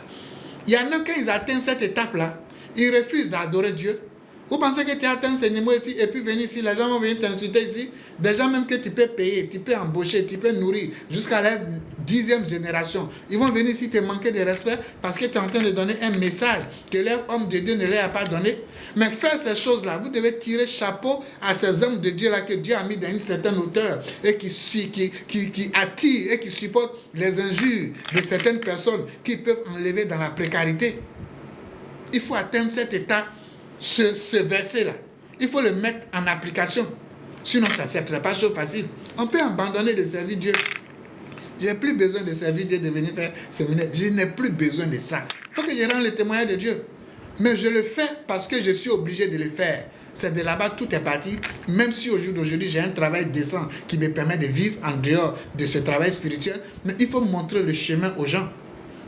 Il y en a, quand ils atteignent cette étape-là, ils refusent d'adorer Dieu. Vous pensez que tu as atteint ce niveau ici et puis venir ici, les gens vont venir t'insulter ici. Des gens même que tu peux payer, tu peux embaucher, tu peux nourrir jusqu'à la 10e génération. Ils vont venir ici te manquer de respect parce que tu es en train de donner un message que leur homme de Dieu ne leur a pas donné. Mais faire ces choses-là, vous devez tirer chapeau à ces hommes de Dieu-là que Dieu a mis dans une certaine hauteur et qui attirent et qui supportent les injures de certaines personnes qui peuvent enlever dans la précarité. Il faut atteindre cet état. Ce verset-là, il faut le mettre en application. Sinon, ça n'est pas chose facile. On peut abandonner de servir Dieu. Je n'ai plus besoin de servir Dieu, de venir faire séminaire. Je n'ai plus besoin de ça. Il faut que je rende le témoignage de Dieu. Mais je le fais parce que je suis obligé de le faire. C'est de là-bas, tout est parti. Même si au jour d'aujourd'hui, j'ai un travail décent qui me permet de vivre en dehors de ce travail spirituel. Mais il faut montrer le chemin aux gens.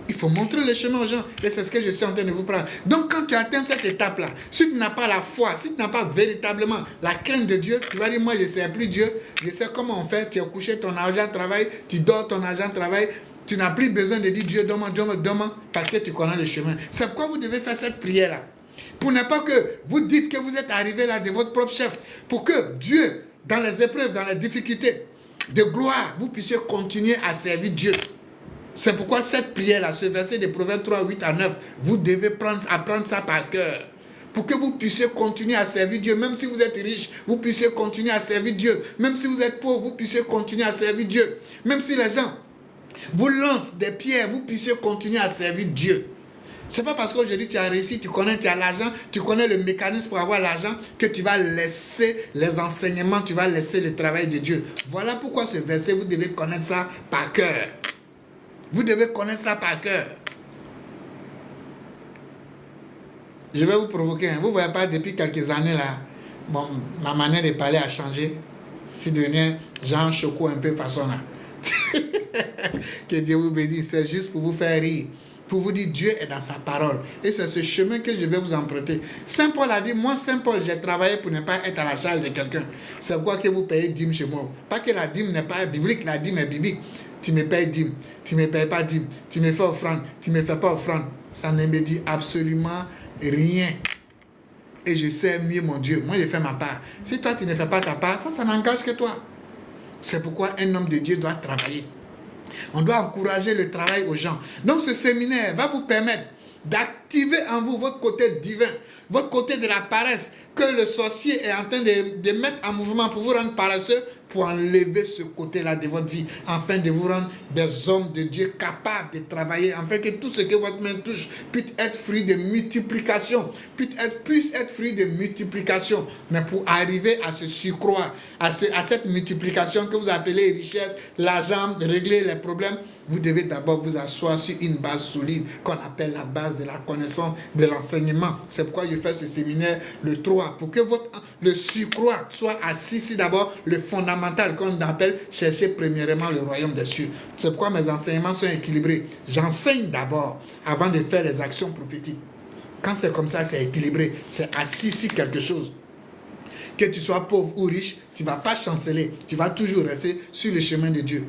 Il faut montrer le chemin aux gens. Et c'est ce que je suis en train de vous prendre. Donc, quand tu atteins cette étape-là, si tu n'as pas la foi, si tu n'as pas véritablement la crainte de Dieu, tu vas dire, moi, je ne sais plus Dieu. Je sais comment on fait. Tu as couché ton argent travail, tu dors ton argent travail. Tu n'as plus besoin de dire Dieu, donne-moi, parce que tu connais le chemin. C'est pourquoi vous devez faire cette prière-là. Pour ne pas que vous dites que vous êtes arrivé là de votre propre chef. Pour que Dieu, dans les épreuves, dans les difficultés de gloire, vous puissiez continuer à servir Dieu. C'est pourquoi cette prière-là, ce verset de Proverbes 3, 8 à 9, vous devez apprendre ça par cœur. Pour que vous puissiez continuer à servir Dieu. Même si vous êtes riche, vous puissiez continuer à servir Dieu. Même si vous êtes pauvre, vous puissiez continuer à servir Dieu. Même si les gens vous lancent des pierres, vous puissiez continuer à servir Dieu. C'est pas parce qu'aujourd'hui tu as réussi, tu as l'argent, tu connais le mécanisme pour avoir l'argent, que tu vas laisser les enseignements, tu vas laisser le travail de Dieu. Voilà pourquoi ce verset, vous devez connaître ça par cœur. Vous devez connaître ça par cœur. Je vais vous provoquer. Vous ne voyez pas, depuis quelques années, là, bon, ma manière de parler a changé. C'est devenu Jean Choco un peu façon là. Que Dieu vous bénisse. C'est juste pour vous faire rire. Pour vous dire, Dieu est dans sa parole. Et c'est ce chemin que je vais vous emprunter. Saint Paul a dit, moi, Saint Paul, j'ai travaillé pour ne pas être à la charge de quelqu'un. C'est pourquoi que vous payez dîme chez moi. Pas que la dîme n'est pas biblique, la dîme est biblique. Tu me payes dîme, tu ne me payes pas dîme, tu me fais offrande, tu ne me fais pas offrande. Ça ne me dit absolument rien. Et je sais mieux mon Dieu. Moi, je fais ma part. Si toi, tu ne fais pas ta part, ça n'engage que toi. C'est pourquoi un homme de Dieu doit travailler. On doit encourager le travail aux gens. Donc, ce séminaire va vous permettre d'activer en vous votre côté divin, votre côté de la paresse, que le sorcier est en train de mettre en mouvement pour vous rendre paresseux, pour enlever ce côté-là de votre vie, afin de vous rendre des hommes de Dieu capables de travailler, afin que tout ce que votre main touche puisse être fruit de multiplication, puisse être fruit de multiplication. Mais pour arriver à ce surcroît, à cette multiplication que vous appelez richesse, l'argent, de régler les problèmes, vous devez d'abord vous asseoir sur une base solide qu'on appelle la base de la connaissance, de l'enseignement. C'est pourquoi je fais ce séminaire le 3, pour que le surcroît soit assis ici d'abord, le fondamental qu'on appelle chercher premièrement le royaume des cieux. C'est pourquoi mes enseignements sont équilibrés. J'enseigne d'abord avant de faire les actions prophétiques. Quand c'est comme ça, c'est équilibré. C'est assis sur quelque chose. Que tu sois pauvre ou riche, tu ne vas pas chanceler. Tu vas toujours rester sur le chemin de Dieu.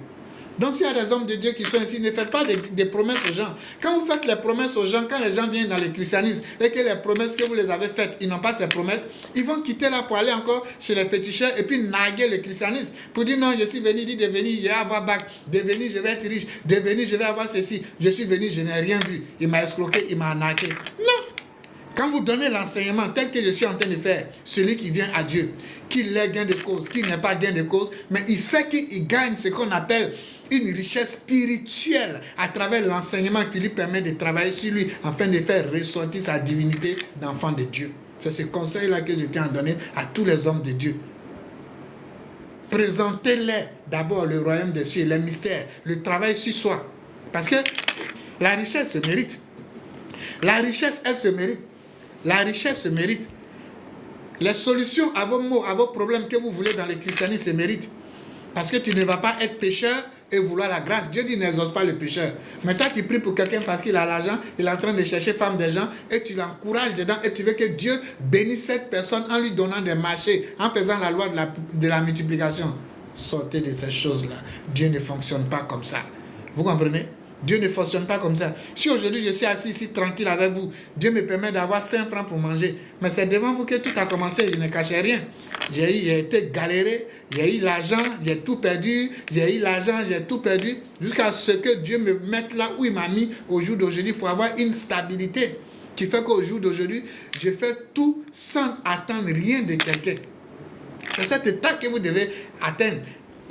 Donc s'il y a des hommes de Dieu qui sont ici, ne faites pas des promesses aux gens. Quand vous faites les promesses aux gens, quand les gens viennent dans le christianisme et que les promesses que vous les avez faites, ils n'ont pas ces promesses, ils vont quitter là pour aller encore chez les féticheurs et puis narguer le christianisme. Pour dire non, je suis venu, dit de venir, je vais avoir bac, de venir, je vais être riche, de venir, je vais avoir ceci. Je suis venu, je n'ai rien vu. Il m'a escroqué, il m'a arnaqué. Non. Quand vous donnez l'enseignement tel que je suis en train de faire, celui qui vient à Dieu, qu'il ait gain de cause, qu'il n'ait pas gain de cause, mais il sait qu'il gagne ce qu'on appelle une richesse spirituelle à travers l'enseignement qui lui permet de travailler sur lui afin de faire ressortir sa divinité d'enfant de Dieu. C'est ce conseil-là que je tiens à donner à tous les hommes de Dieu. Présentez-les d'abord le royaume des cieux, les mystères, le travail sur soi. Parce que la richesse se mérite. La richesse, elle se mérite. La richesse se mérite. Les solutions à vos maux, à vos problèmes que vous voulez dans le christianisme se méritent. Parce que tu ne vas pas être pécheur et vouloir la grâce. Dieu dit n'exauce pas le pécheur. Mais toi qui pries pour quelqu'un parce qu'il a l'argent, il est en train de chercher femme des gens et tu l'encourages dedans et tu veux que Dieu bénisse cette personne en lui donnant des marchés, en faisant la loi de la multiplication. Sortez de ces choses-là. Dieu ne fonctionne pas comme ça. Vous comprenez? Dieu ne fonctionne pas comme ça. Si aujourd'hui je suis assis ici tranquille avec vous, Dieu me permet d'avoir 5 francs pour manger. Mais c'est devant vous que tout a commencé. Je ne cachais rien. J'ai été galéré. J'ai eu l'argent, j'ai tout perdu. J'ai eu l'argent, j'ai tout perdu. Jusqu'à ce que Dieu me mette là où il m'a mis au jour d'aujourd'hui pour avoir une stabilité qui fait qu'au jour d'aujourd'hui, je fais tout sans attendre rien de quelqu'un. C'est cet état que vous devez atteindre.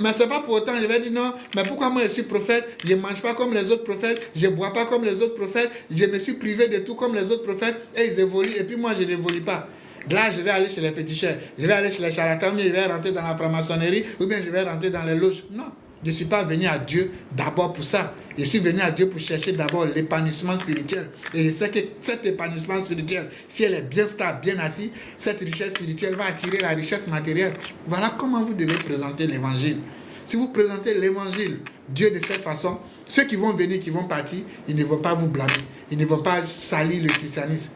Mais ce n'est pas pour autant, je vais dire non, mais pourquoi moi je suis prophète, je ne mange pas comme les autres prophètes, je ne bois pas comme les autres prophètes, je me suis privé de tout comme les autres prophètes, et ils évoluent, et puis moi je n'évolue pas. Là, je vais aller chez les féticheurs, je vais aller chez les charlatans, je vais rentrer dans la franc-maçonnerie, ou bien je vais rentrer dans les loges. Non, je ne suis pas venu à Dieu d'abord pour ça. Je suis venu à Dieu pour chercher d'abord l'épanouissement spirituel. Et je sais que cet épanouissement spirituel, si elle est bien stable, bien assise, cette richesse spirituelle va attirer la richesse matérielle. Voilà comment vous devez présenter l'évangile. Si vous présentez l'évangile, Dieu de cette façon, ceux qui vont venir, qui vont partir, ils ne vont pas vous blâmer. Ils ne vont pas salir le christianisme.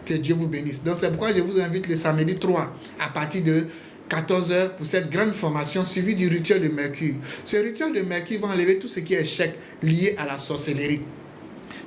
Que Dieu vous bénisse. Donc c'est pourquoi je vous invite le samedi 3 à partir de 14h pour cette grande formation suivie du rituel de Mercure. Ce rituel de Mercure va enlever tout ce qui est échec lié à la sorcellerie.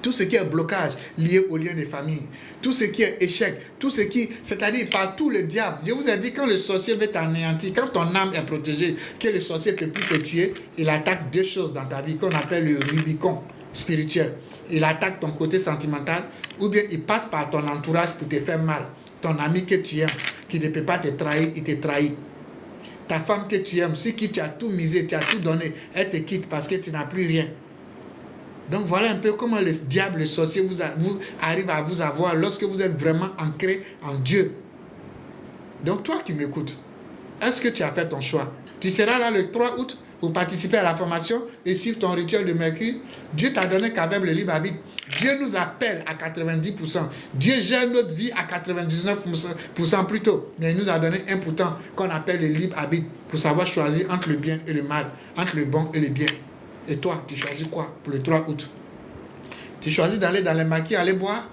Tout ce qui est blocage lié au lien de famille, tout ce qui est échec, tout ce qui, c'est-à-dire par tout le diable. Je vous ai dit, quand le sorcier veut t'anéantir, quand ton âme est protégée, que le sorcier ne peut plus te tuer, il attaque deux choses dans ta vie qu'on appelle le Rubicon spirituel. Il attaque ton côté sentimental, ou bien il passe par ton entourage pour te faire mal. Ton ami que tu aimes, qui ne peut pas te trahir, il te trahit. Ta femme que tu aimes, sur qui tu as tout misé, tu as tout donné, elle te quitte parce que tu n'as plus rien. Donc voilà un peu comment le diable, le sorcier vous arrive à vous avoir lorsque vous êtes vraiment ancré en Dieu. Donc toi qui m'écoutes, est-ce que tu as fait ton choix? Tu seras là le 3 août pour participer à la formation et suivre ton rituel de Mercure. Dieu t'a donné quand même le libre arbitre. Dieu nous appelle à 90%. Dieu gère notre vie à 99% plutôt. Mais il nous a donné 1% qu'on appelle le libre arbitre pour savoir choisir entre le bien et le mal, entre le bon et le bien. Et toi, tu choisis quoi pour le 3 août? Tu choisis d'aller dans les maquis, aller boire?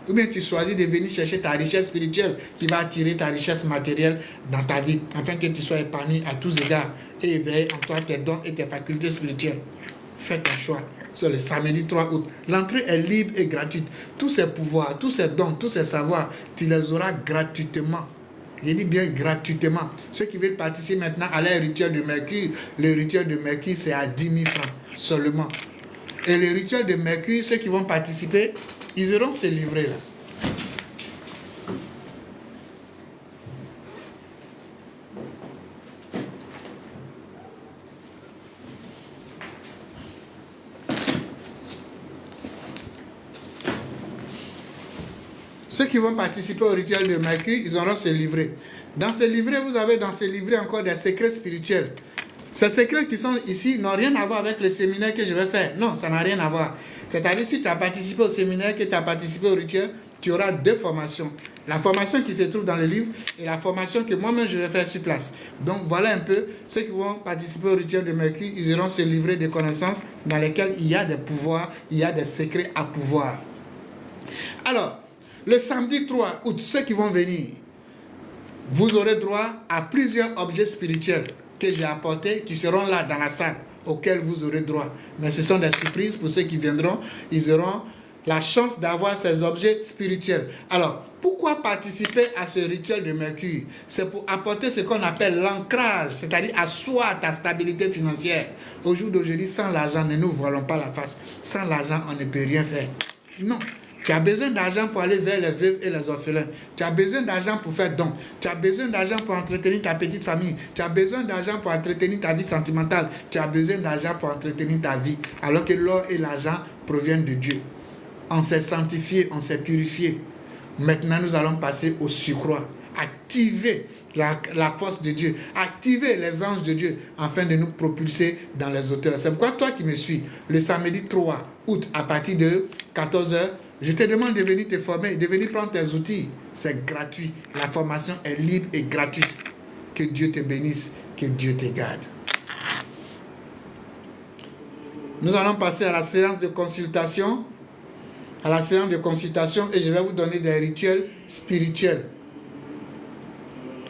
Ou bien tu choisis de venir chercher ta richesse spirituelle qui va attirer ta richesse matérielle dans ta vie, afin que tu sois épanoui à tous égards et éveiller en toi tes dons et tes facultés spirituelles. Fais ton choix. C'est le samedi 3 août. L'entrée est libre et gratuite. Tous ces pouvoirs, tous ces dons, tous ces savoirs, tu les auras gratuitement. Je dis bien gratuitement. Ceux qui veulent participer maintenant à leur rituel de Mercure, le rituel de Mercure, c'est à 10 000 francs seulement. Et le rituel de Mercure, ceux qui vont participer, ils auront se livrer là. Ceux qui vont participer au rituel de Mercure, ils auront ce livret. Dans ce livret, vous avez dans ce livret encore des secrets spirituels. Ces secrets qui sont ici n'ont rien à voir avec le séminaire que je vais faire. Non, ça n'a rien à voir. C'est-à-dire, si tu as participé au séminaire, que tu as participé au rituel, tu auras deux formations. La formation qui se trouve dans le livre et la formation que moi-même je vais faire sur place. Donc voilà un peu, ceux qui vont participer au rituel de Mercure, ils auront ce livret de connaissances dans lesquels il y a des pouvoirs, il y a des secrets à pouvoir. Alors, le samedi 3 août, ceux qui vont venir, vous aurez droit à plusieurs objets spirituels que j'ai apportés, qui seront là dans la salle, auxquels vous aurez droit. Mais ce sont des surprises pour ceux qui viendront. Ils auront la chance d'avoir ces objets spirituels. Alors, pourquoi participer à ce rituel de Mercure? C'est pour apporter ce qu'on appelle l'ancrage, c'est-à-dire asseoir ta stabilité financière. Au jour d'aujourd'hui, sans l'argent, ne nous voilons pas la face. Sans l'argent, on ne peut rien faire. Non. Tu as besoin d'argent pour aller vers les veuves et les orphelins. Tu as besoin d'argent pour faire don. Tu as besoin d'argent pour entretenir ta petite famille. Tu as besoin d'argent pour entretenir ta vie sentimentale. Tu as besoin d'argent pour entretenir ta vie. Alors que l'or et l'argent proviennent de Dieu. On s'est sanctifié, on s'est purifié. Maintenant, nous allons passer au surcroît. Activer la force de Dieu. Activer les anges de Dieu afin de nous propulser dans les hauteurs. C'est pourquoi toi qui me suis, le samedi 3 août à partir de 14h, je te demande de venir te former, de venir prendre tes outils. C'est gratuit. La formation est libre et gratuite. Que Dieu te bénisse, que Dieu te garde. Nous allons passer à la séance de consultation. À la séance de consultation et je vais vous donner des rituels spirituels.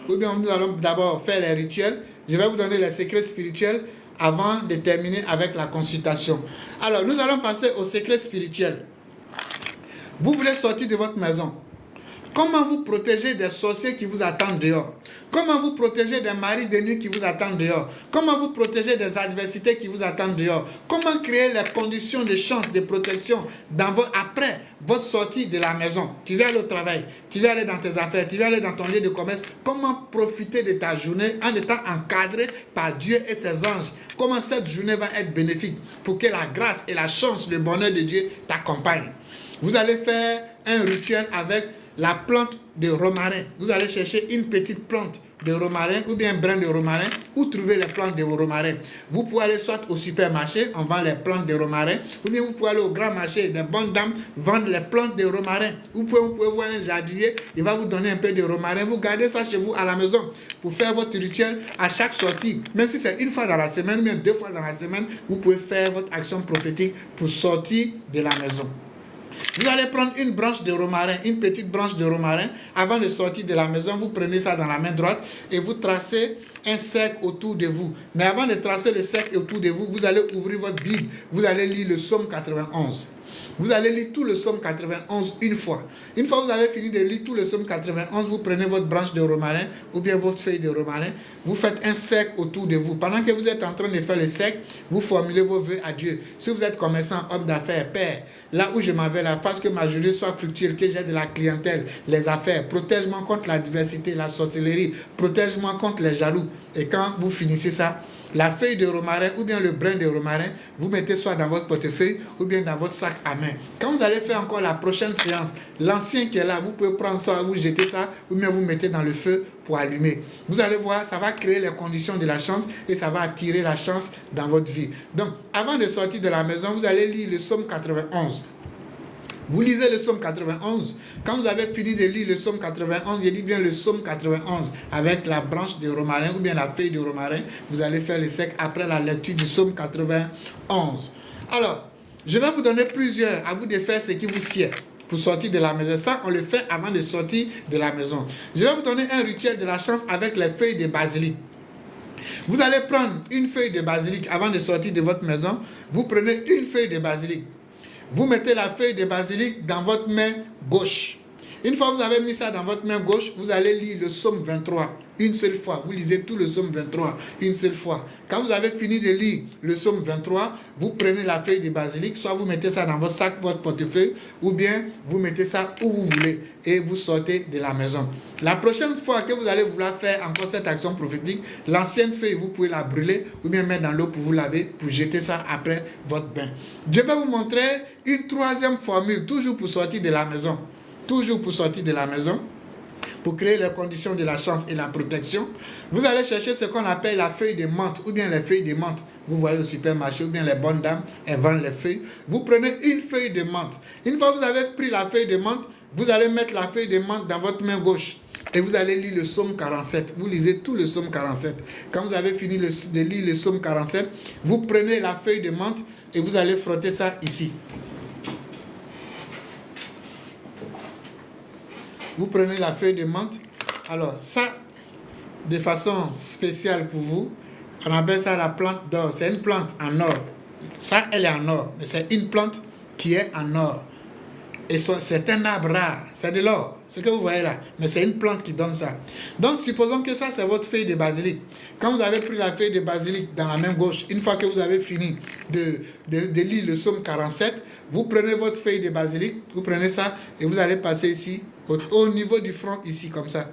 Ou bien nous allons d'abord faire les rituels. Je vais vous donner les secrets spirituels avant de terminer avec la consultation. Alors, nous allons passer aux secrets spirituels. Vous voulez sortir de votre maison. Comment vous protéger des sorciers qui vous attendent dehors? Comment vous protéger des maris de nuit qui vous attendent dehors? Comment vous protéger des adversités qui vous attendent dehors? Comment créer les conditions de chance, de protection après votre sortie de la maison? Tu vas aller au travail, tu vas aller dans tes affaires, tu vas aller dans ton lieu de commerce. Comment profiter de ta journée en étant encadré par Dieu et ses anges? Comment cette journée va être bénéfique pour que la grâce et la chance, le bonheur de Dieu t'accompagnent? Vous allez faire un rituel avec la plante de romarin. Vous allez chercher une petite plante de romarin ou bien un brin de romarin ou trouver les plantes de romarin. Vous pouvez aller soit au supermarché, on vend les plantes de romarin, ou bien vous pouvez aller au grand marché, des bonnes dames vendent les plantes de romarin. Vous pouvez voir un jardinier, il va vous donner un peu de romarin. Vous gardez ça chez vous à la maison pour faire votre rituel à chaque sortie. Même si c'est une fois dans la semaine, même 2 fois dans la semaine, vous pouvez faire votre action prophétique pour sortir de la maison. Vous allez prendre une branche de romarin, une petite branche de romarin. Avant de sortir de la maison, vous prenez ça dans la main droite et vous tracez un cercle autour de vous. Mais avant de tracer le cercle autour de vous, vous allez ouvrir votre Bible. Vous allez lire le psaume 91. Vous allez lire tout le psaume 91 une fois. Une fois que vous avez fini de lire tout le psaume 91, vous prenez votre branche de romarin ou bien votre feuille de romarin, vous faites un cercle autour de vous. Pendant que vous êtes en train de faire le cercle, vous formulez vos vœux à Dieu. Si vous êtes commerçant, homme d'affaires, Père, là où je m'en vais, la fasse que ma journée soit fructueuse, que j'ai de la clientèle, les affaires, protège-moi contre la diversité, la sorcellerie, protège-moi contre les jaloux. Et quand vous finissez ça, la feuille de romarin ou bien le brin de romarin, vous mettez soit dans votre portefeuille ou bien dans votre sac à main. Quand vous allez faire encore la prochaine séance, l'ancien qui est là, vous pouvez prendre ça, vous jetez ça ou bien vous mettez dans le feu pour allumer. Vous allez voir, ça va créer les conditions de la chance et ça va attirer la chance dans votre vie. Donc, avant de sortir de la maison, vous allez lire le psaume 91. Vous lisez le psaume 91. Quand vous avez fini de lire le psaume 91, je dis bien le psaume 91, avec la branche de romarin ou bien la feuille de romarin, vous allez faire le sec après la lecture du psaume 91. Alors, je vais vous donner plusieurs, à vous de faire ce qui vous sied pour sortir de la maison. Ça, on le fait avant de sortir de la maison. Je vais vous donner un rituel de la chance avec les feuilles de basilic. Vous allez prendre une feuille de basilic avant de sortir de votre maison. Vous prenez une feuille de basilic. Vous mettez la feuille de basilic dans votre main gauche. Une fois que vous avez mis ça dans votre main gauche, vous allez lire le psaume 23 une seule fois. Vous lisez tout le psaume 23 une seule fois. Quand vous avez fini de lire le psaume 23, vous prenez la feuille de basilic, soit vous mettez ça dans votre sac, votre portefeuille, ou bien vous mettez ça où vous voulez et vous sortez de la maison. La prochaine fois que vous allez vouloir faire encore cette action prophétique, l'ancienne feuille, vous pouvez la brûler ou bien mettre dans l'eau pour vous laver, pour jeter ça après votre bain. Je vais vous montrer une troisième formule, toujours pour sortir de la maison. Toujours pour sortir de la maison, pour créer les conditions de la chance et la protection. Vous allez chercher ce qu'on appelle la feuille de menthe ou bien les feuilles de menthe. Vous voyez au supermarché ou bien les bonnes dames, elles vendent les feuilles. Vous prenez une feuille de menthe. Une fois que vous avez pris la feuille de menthe, vous allez mettre la feuille de menthe dans votre main gauche. Et vous allez lire le psaume 47. Vous lisez tout le psaume 47. Quand vous avez fini de lire le psaume 47, vous prenez la feuille de menthe et vous allez frotter ça ici. Vous prenez la feuille de menthe. Alors, ça, de façon spéciale pour vous, on appelle ça la plante d'or. C'est une plante en or. Ça, elle est en or. Mais c'est une plante qui est en or. Et c'est un arbre rare. C'est de l'or. Ce que vous voyez là. Mais c'est une plante qui donne ça. Donc, supposons que ça, c'est votre feuille de basilic. Quand vous avez pris la feuille de basilic dans la main gauche, une fois que vous avez fini de lire le psaume 47, vous prenez votre feuille de basilic, vous prenez ça et vous allez passer ici, au niveau du front, ici, comme ça.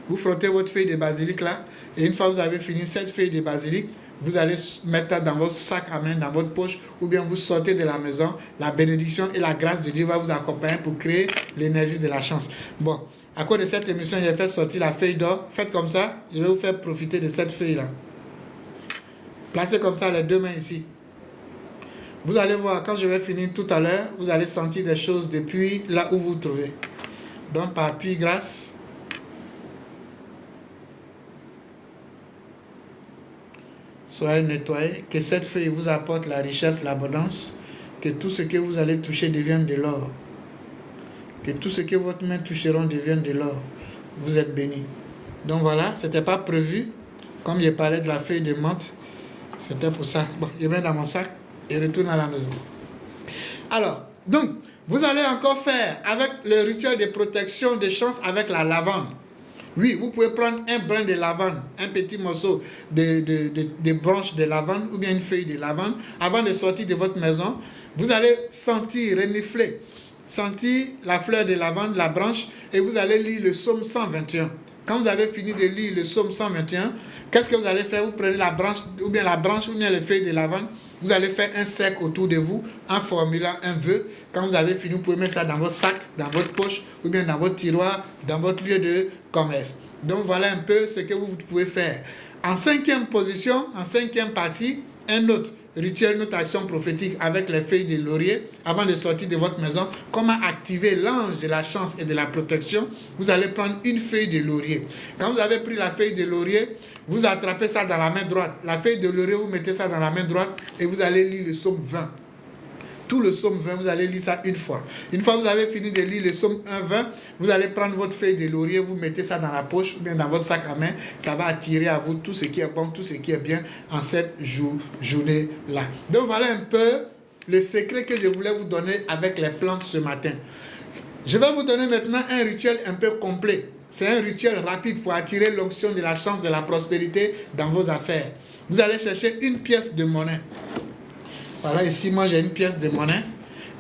Vous frottez votre feuille de basilic là, et une fois que vous avez fini cette feuille de basilic, vous allez mettre ça dans votre sac à main, dans votre poche, ou bien vous sortez de la maison. La bénédiction et la grâce de Dieu va vous accompagner pour créer l'énergie de la chance. Bon, à cause de cette émission, j'ai fait sortir la feuille d'or. Faites comme ça, je vais vous faire profiter de cette feuille là. Placez comme ça les deux mains ici. Vous allez voir, quand je vais finir tout à l'heure, vous allez sentir des choses depuis là où vous vous trouvez. Donc, par appui, grâce, soyez nettoyés, que cette feuille vous apporte la richesse, l'abondance, que tout ce que vous allez toucher devienne de l'or. Que tout ce que votre main toucheront devienne de l'or. Vous êtes bénis. Donc voilà, ce n'était pas prévu. Comme je parlais de la feuille de menthe, c'était pour ça. Bon, je mets dans mon sac et retourne à la maison. Alors, donc, vous allez encore faire avec le rituel de protection de chance avec la lavande. Oui, vous pouvez prendre un brin de lavande, un petit morceau de branche de lavande ou bien une feuille de lavande. Avant de sortir de votre maison, vous allez sentir, renifler, sentir la fleur de lavande, la branche, et vous allez lire le psaume 121. Quand vous avez fini de lire le psaume 121, qu'est-ce que vous allez faire? Vous prenez la branche ou bien les feuilles de lavande. Vous allez faire un cercle autour de vous en formulant un vœu. Quand vous avez fini, vous pouvez mettre ça dans votre sac, dans votre poche ou bien dans votre tiroir, dans votre lieu de commerce. Donc voilà un peu ce que vous pouvez faire. En cinquième position, en cinquième partie, un autre rituel, notre action prophétique avec les feuilles de laurier avant de sortir de votre maison. Comment activer l'ange de la chance et de la protection? Vous allez prendre une feuille de laurier. Quand vous avez pris la feuille de laurier, vous attrapez ça dans la main droite. La feuille de laurier, vous mettez ça dans la main droite et vous allez lire le psaume 20. Tout le psaume 20, vous allez lire ça une fois. Une fois que vous avez fini de lire le psaume 1-20, vous allez prendre votre feuille de laurier, vous mettez ça dans la poche ou bien dans votre sac à main. Ça va attirer à vous tout ce qui est bon, tout ce qui est bien en cette journée-là. Donc voilà un peu le secret que je voulais vous donner avec les plantes ce matin. Je vais vous donner maintenant un rituel un peu complet. C'est un rituel rapide pour attirer l'onction de la chance, de la prospérité dans vos affaires. Vous allez chercher une pièce de monnaie. Voilà, ici, moi, j'ai une pièce de monnaie.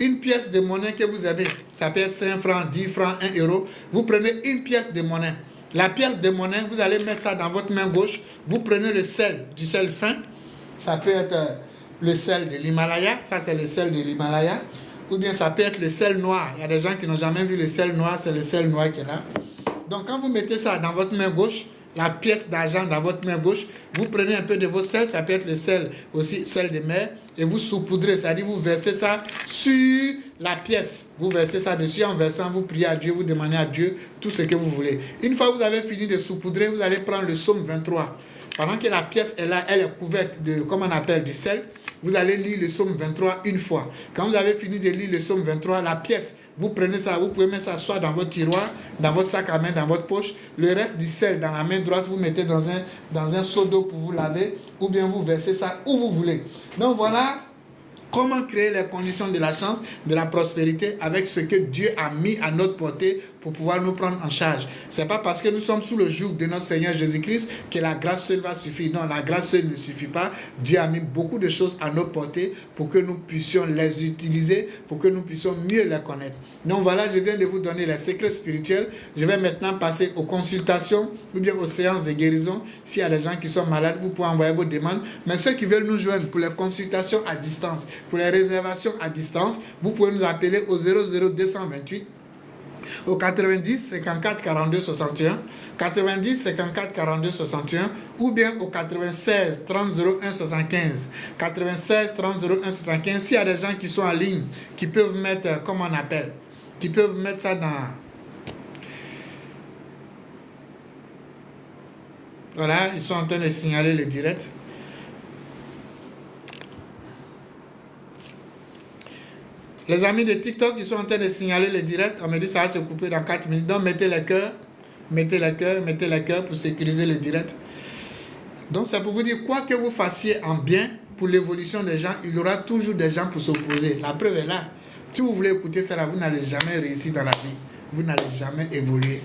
Une pièce de monnaie que vous avez, ça peut être 5 francs, 10 francs, 1 euro. Vous prenez une pièce de monnaie. La pièce de monnaie, vous allez mettre ça dans votre main gauche. Vous prenez le sel, du sel fin. Ça peut être le sel de l'Himalaya. Ça, c'est le sel de l'Himalaya. Ou bien ça peut être le sel noir. Il y a des gens qui n'ont jamais vu le sel noir. C'est le sel noir qui est là. Donc, quand vous mettez ça dans votre main gauche, la pièce d'argent dans votre main gauche, vous prenez un peu de vos sel, ça peut être le sel aussi, sel de mer, et vous saupoudrez, c'est-à-dire vous versez ça sur la pièce. Vous versez ça dessus, en versant, vous priez à Dieu, vous demandez à Dieu tout ce que vous voulez. Une fois que vous avez fini de saupoudrer, vous allez prendre le psaume 23. Pendant que la pièce est là, elle est couverte de, comme on appelle, du sel, vous allez lire le psaume 23 une fois. Quand vous avez fini de lire le psaume 23, la pièce, vous prenez ça, vous pouvez mettre ça soit dans votre tiroir, dans votre sac à main, dans votre poche. Le reste du sel dans la main droite, vous mettez dans un seau d'eau pour vous laver, ou bien vous versez ça où vous voulez. Donc voilà comment créer les conditions de la chance, de la prospérité avec ce que Dieu a mis à notre portée pour pouvoir nous prendre en charge. Ce n'est pas parce que nous sommes sous le joug de notre Seigneur Jésus-Christ que la grâce seule va suffire. Non, la grâce seule ne suffit pas. Dieu a mis beaucoup de choses à notre portée pour que nous puissions les utiliser, pour que nous puissions mieux les connaître. Donc voilà, je viens de vous donner les secrets spirituels. Je vais maintenant passer aux consultations ou bien aux séances de guérison. S'il y a des gens qui sont malades, vous pouvez envoyer vos demandes. Mais ceux qui veulent nous joindre pour les consultations à distance, pour les réservations à distance, vous pouvez nous appeler au 00228, au 90 54 42 61, 90 54 42 61, ou bien au 96 30 01 75, 96 30 01 75. S'il y a des gens qui sont en ligne, qui peuvent mettre, comment on appelle, qui peuvent mettre ça dans... Voilà, ils sont en train de signaler le direct. Les amis de TikTok, ils sont en train de signaler le direct. On me dit ça va se couper dans 4 minutes. Donc mettez les cœurs, mettez les cœurs, mettez les cœurs pour sécuriser le direct. Donc c'est pour vous dire, quoi que vous fassiez en bien pour l'évolution des gens, il y aura toujours des gens pour s'opposer. La preuve est là. Si vous voulez écouter ça, vous n'allez jamais réussir dans la vie. Vous n'allez jamais évoluer.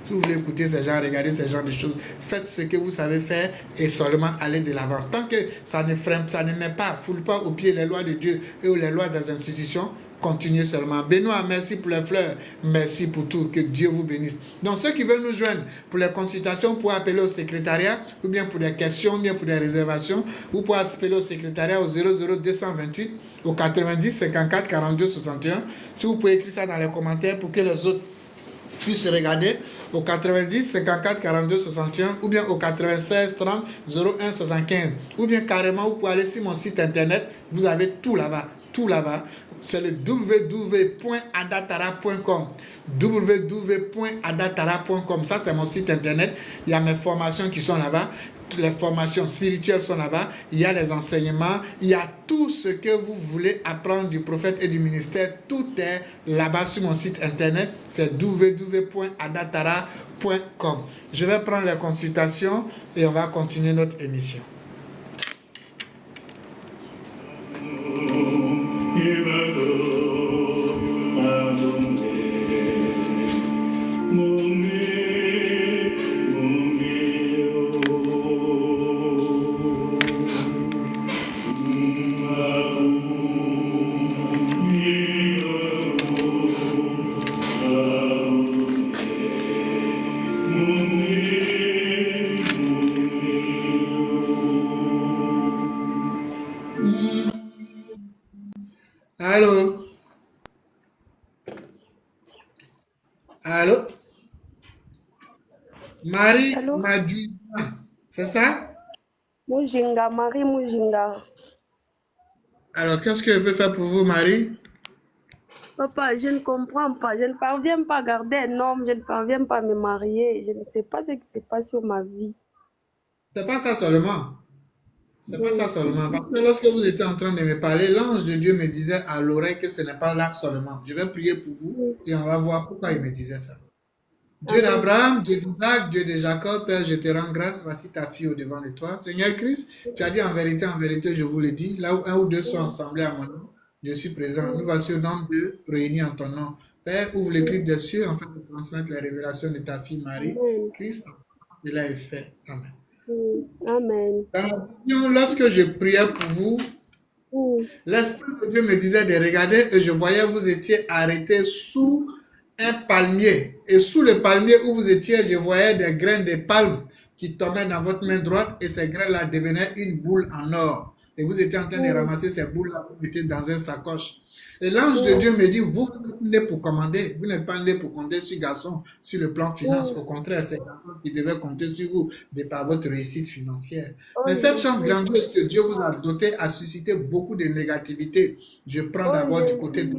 Si vous voulez écouter ces gens, regarder ces genres de choses, faites ce que vous savez faire et seulement allez de l'avant. Tant que ça ne freine, ça ne met pas, foule pas au pied les lois de Dieu et les lois des institutions, continuez seulement. Benoît, merci pour les fleurs, merci pour tout, que Dieu vous bénisse. Donc ceux qui veulent nous joindre pour les consultations, pour appeler au secrétariat, ou bien pour des questions, ou bien pour des réservations, vous pouvez appeler au secrétariat au 00228, au 90 54 42 61. Si vous pouvez écrire ça dans les commentaires pour que les autres puissent regarder, au 90 54 42 61, ou bien au 96 30 01 75, ou bien carrément vous pouvez aller sur mon site internet, vous avez tout là-bas, c'est le www.adatara.com, www.adatara.com. Ça c'est mon site internet, il y a mes formations qui sont là-bas. Les formations spirituelles sont là-bas, il y a les enseignements, il y a tout ce que vous voulez apprendre du prophète et du ministère, tout est là-bas sur mon site internet, c'est www.adatara.com. Je vais prendre les consultations et on va continuer notre émission. Allô? Allô? Marie Allô? Madjouina, c'est ça? Mujinga, Marie Mujinga. Alors, qu'est-ce que je peux faire pour vous, Marie? Papa, je ne comprends pas. Je ne parviens pas à garder un homme. Je ne parviens pas à me marier. Je ne sais pas ce qui se passe sur ma vie. C'est pas ça seulement. C'est pas ça Oui. seulement. Parce que lorsque vous étiez en train de me parler, l'ange de Dieu me disait à l'oreille que ce n'est pas là seulement. Je vais prier pour vous Oui. et on va voir pourquoi il me disait ça. Dieu Amen. d'Abraham, Dieu d'Isaac, Dieu de Jacob, Père, je te rends grâce. Voici ta fille au devant de toi. Seigneur Christ, tu as dit en vérité, je vous le dis, là où un ou deux sont assemblés à mon nom, Je suis présent. Nous voici au nombre de réunis en ton nom. Père, ouvre les clips des cieux afin de transmettre les révélations de ta fille Marie. Amen. Christ, cela est fait. Amen. Amen. Dans la vision, lorsque je priais pour vous, Mm. l'Esprit de Dieu me disait de regarder et je voyais vous étiez arrêté sous un palmier. Et sous le palmier où vous étiez, je voyais des graines de palme qui tombaient dans votre main droite et ces graines-là devenaient une boule en or. Et vous étiez en train de Mm. ramasser ces boules-là, vous mettez dans un sacoche. Et l'ange de Mm. Dieu me dit, vous êtes né pour commander, vous n'êtes pas né pour compter sur garçon, sur le plan finance. Mm. Au contraire, c'est garçon qui devait compter sur vous de par votre réussite financière. Oh Mais cette chance Jésus. grandiose que Dieu vous a dotée a suscité beaucoup de négativité. Je prends Oh d'abord du côté Jésus.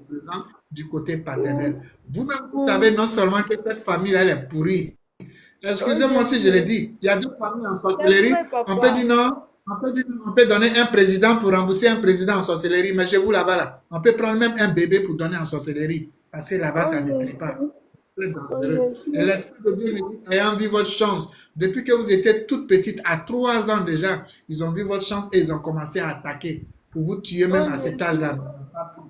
présent, du côté Mm. paternel. Vous-même, vous savez Mm. non seulement que cette famille, elle est pourrie. Oh Excusez-moi si je le Jésus. dis. Il y a d'autres familles en C'est sorcellerie. vrai, On peut dire papa. non. On peut donner un président pour rembourser un président en sorcellerie. Mais chez vous, là-bas, là, on peut prendre même un bébé pour donner en sorcellerie. Parce que là-bas, Oh ça ne trie pas. Jésus. Très Oh dangereux. Et Jésus. l'Esprit de Dieu me dit, ayant vu votre chance, depuis que vous étiez toute petite, à 3 ans déjà, ils ont vu votre chance et ils ont commencé à attaquer pour vous tuer même Oh à cet âge-là. Jésus.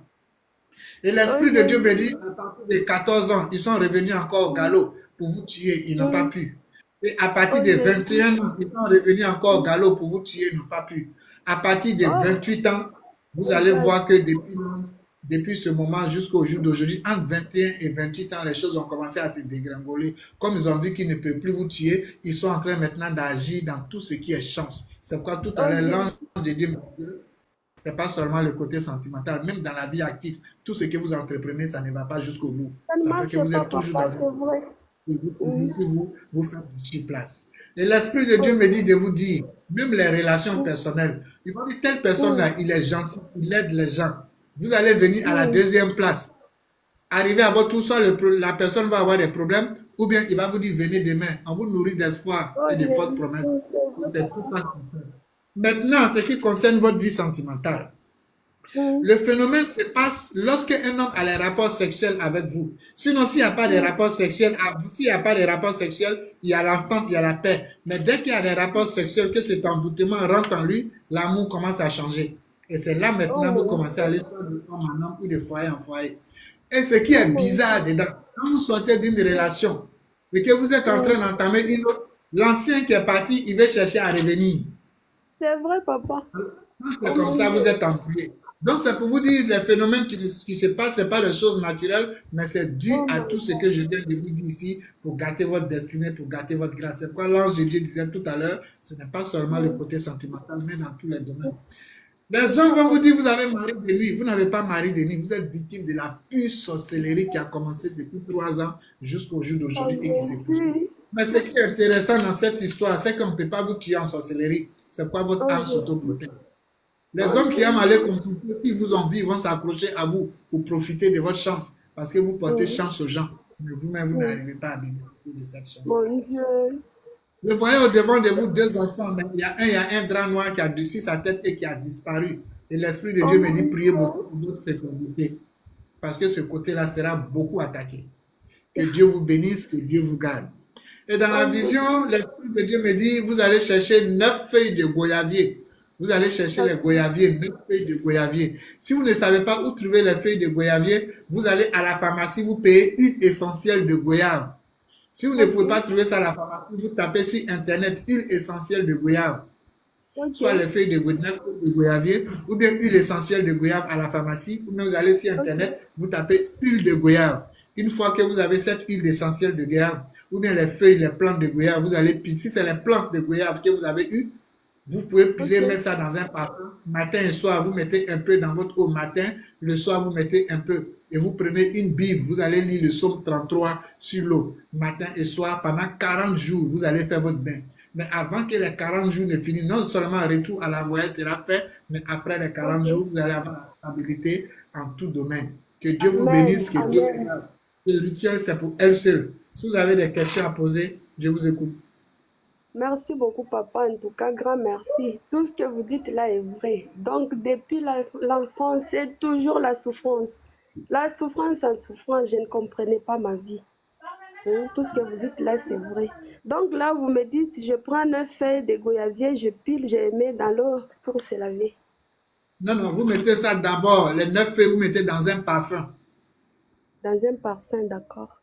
Et Oh l'Esprit de Dieu me dit, Jésus. à partir de 14 ans, ils sont revenus encore au Mm. galop pour vous tuer, ils n'ont pas Mm. pu. Et à partir Oh de Jésus. 21 ans, ils sont revenus encore au galop pour vous tuer, ils n'ont pas pu. À partir de Oh, 28 ans, vous allez voir que exact. depuis ce moment jusqu'au jour d'aujourd'hui, entre 21 et 28 ans, les choses ont commencé à se dégringoler. Comme ils ont vu qu'ils ne peuvent plus vous tuer, ils sont en train maintenant d'agir dans tout ce qui est chance. C'est pourquoi tout à Oh l'heure, l'ange Jésus. de Dieu me dit, c'est pas seulement le côté sentimental, même dans la vie active, tout ce que vous entreprenez, ça ne va pas jusqu'au bout. Ça ne Ça fait que marche vous pas, êtes toujours papa, dans c'est vrai. Mm. vous faites du surplace. Et l'Esprit de Dieu Oh me dit de vous dire, même les relations Jésus. personnelles, il faut dire, telle Mm. personne-là, il est gentil, il aide les gens. Vous allez venir à la Mm. deuxième place. Arrivé à votre tour, soit la personne va avoir des problèmes, ou bien il va vous dire, venez demain. On vous nourrit d'espoir Oh et de votre Jésus, promesse. c'est vrai, C'est tout papa. ça. Maintenant, ce qui concerne votre vie sentimentale. Mm. Le phénomène se passe lorsque un homme a les rapports sexuels avec vous. Sinon, s'il n'y a pas de Mm. rapports sexuels, s'il n'y a pas de rapports sexuels, il y a l'entente, il y a la paix. Mais dès qu'il y a des rapports sexuels, que cet envoûtement rentre en lui, l'amour commence à changer. Et c'est là Oh maintenant vous mon commencez à aller Dieu. soit de homme en homme ou de foyer en foyer. Et ce qui Oh est mon bizarre Dieu. dedans, quand vous sortez d'une relation et que vous êtes en train Mm. d'entamer une autre, l'ancien qui est parti, il va chercher à revenir. C'est vrai, papa. Quand c'est Oh comme mon ça, vous Dieu. êtes embrouillé. Donc, c'est pour vous dire, les phénomènes qui se passent, ce n'est pas des choses naturelles, mais c'est dû Oh à my tout ce que God. je viens de vous dire ici pour gâter votre destinée, pour gâter votre grâce. C'est pourquoi l'ange de Dieu disait tout à l'heure, ce n'est pas seulement le Mm. côté sentimental, mais dans tous les domaines. C'est Les ça, hommes vont vous papa. dire, vous avez mari de nuit. Vous n'avez pas mari de nuit. Vous êtes victime de la pure sorcellerie qui a commencé depuis 3 ans jusqu'au jour Oh d'aujourd'hui et qui se poursuit. Jésus. Mais ce qui est intéressant dans cette histoire, c'est qu'on ne peut pas vous tuer en sorcellerie. C'est pourquoi votre Oh âme Jésus. s'auto-protège. Les Oh hommes qui aiment aller Jésus. consulter, s'ils vous ont vu, ils vont s'accrocher à vous pour profiter de votre chance. Parce que vous portez Mm. chance aux gens. Mais vous-même, vous Mm. n'arrivez pas à bénéficier de cette chance-là. Mon Dieu. Vous voyez au devant de vous 2 enfants, mais il y a un drap noir qui a dessus sa tête et qui a disparu. Et l'Esprit de Oh Dieu me dit, mon priez beaucoup Dieu. pour votre fécondité. Parce que ce côté-là sera beaucoup attaqué. Que Dieu vous bénisse, que Dieu vous garde. Et dans la Oh vision, Jésus. l'Esprit de Dieu me dit, vous allez chercher 9 feuilles de goyavier. Vous allez chercher les Ok. goyaviers, 9 feuilles de goyavier. Si vous ne savez pas où trouver les feuilles de goyavier, vous allez à la pharmacie, vous payez une essentielle de goyave. Si vous ne pouvez pas Ok. trouver ça à la pharmacie, vous tapez sur Internet huile essentielle de goyave. Soit Ok. les feuilles de, 9 feuilles de goyavier, ou bien huile essentielle de goyave à la pharmacie, ou bien vous allez sur Ok. Internet, vous tapez huile de goyave. Une fois que vous avez cette huile essentielle de goyave, ou bien les feuilles, les plantes de goyave, vous allez piler. Si c'est les plantes de goyave que vous avez eues, vous pouvez piler, Ok. mettre ça dans un parfum. Matin et soir, vous mettez un peu dans votre eau matin. Le soir, vous mettez un peu. Et vous prenez une Bible. Vous allez lire le psaume 33 sur l'eau. Matin et soir, pendant 40 jours, vous allez faire votre bain. Mais avant que les 40 jours ne finissent, non seulement un retour à l'envoyé sera fait, mais après les 40 Ok. jours, vous allez avoir la stabilité en tout domaine. Que Dieu vous Amen. bénisse, que Dieu vous Amen. garde. Le rituel, c'est pour elle seule. Si vous avez des questions à poser, je vous écoute. Merci beaucoup, papa. En tout cas, grand merci. Tout ce que vous dites là est vrai. Donc, depuis l'enfance, c'est toujours la souffrance. La souffrance en souffrance, je ne comprenais pas ma vie. Tout ce que vous dites là, c'est vrai. Donc là, vous me dites, je prends 9 feuilles de goyavier, je pile, je mets dans l'eau pour se laver. Non, non, vous mettez ça d'abord, les 9 feuilles, vous mettez dans un parfum. Dans un parfum, d'accord.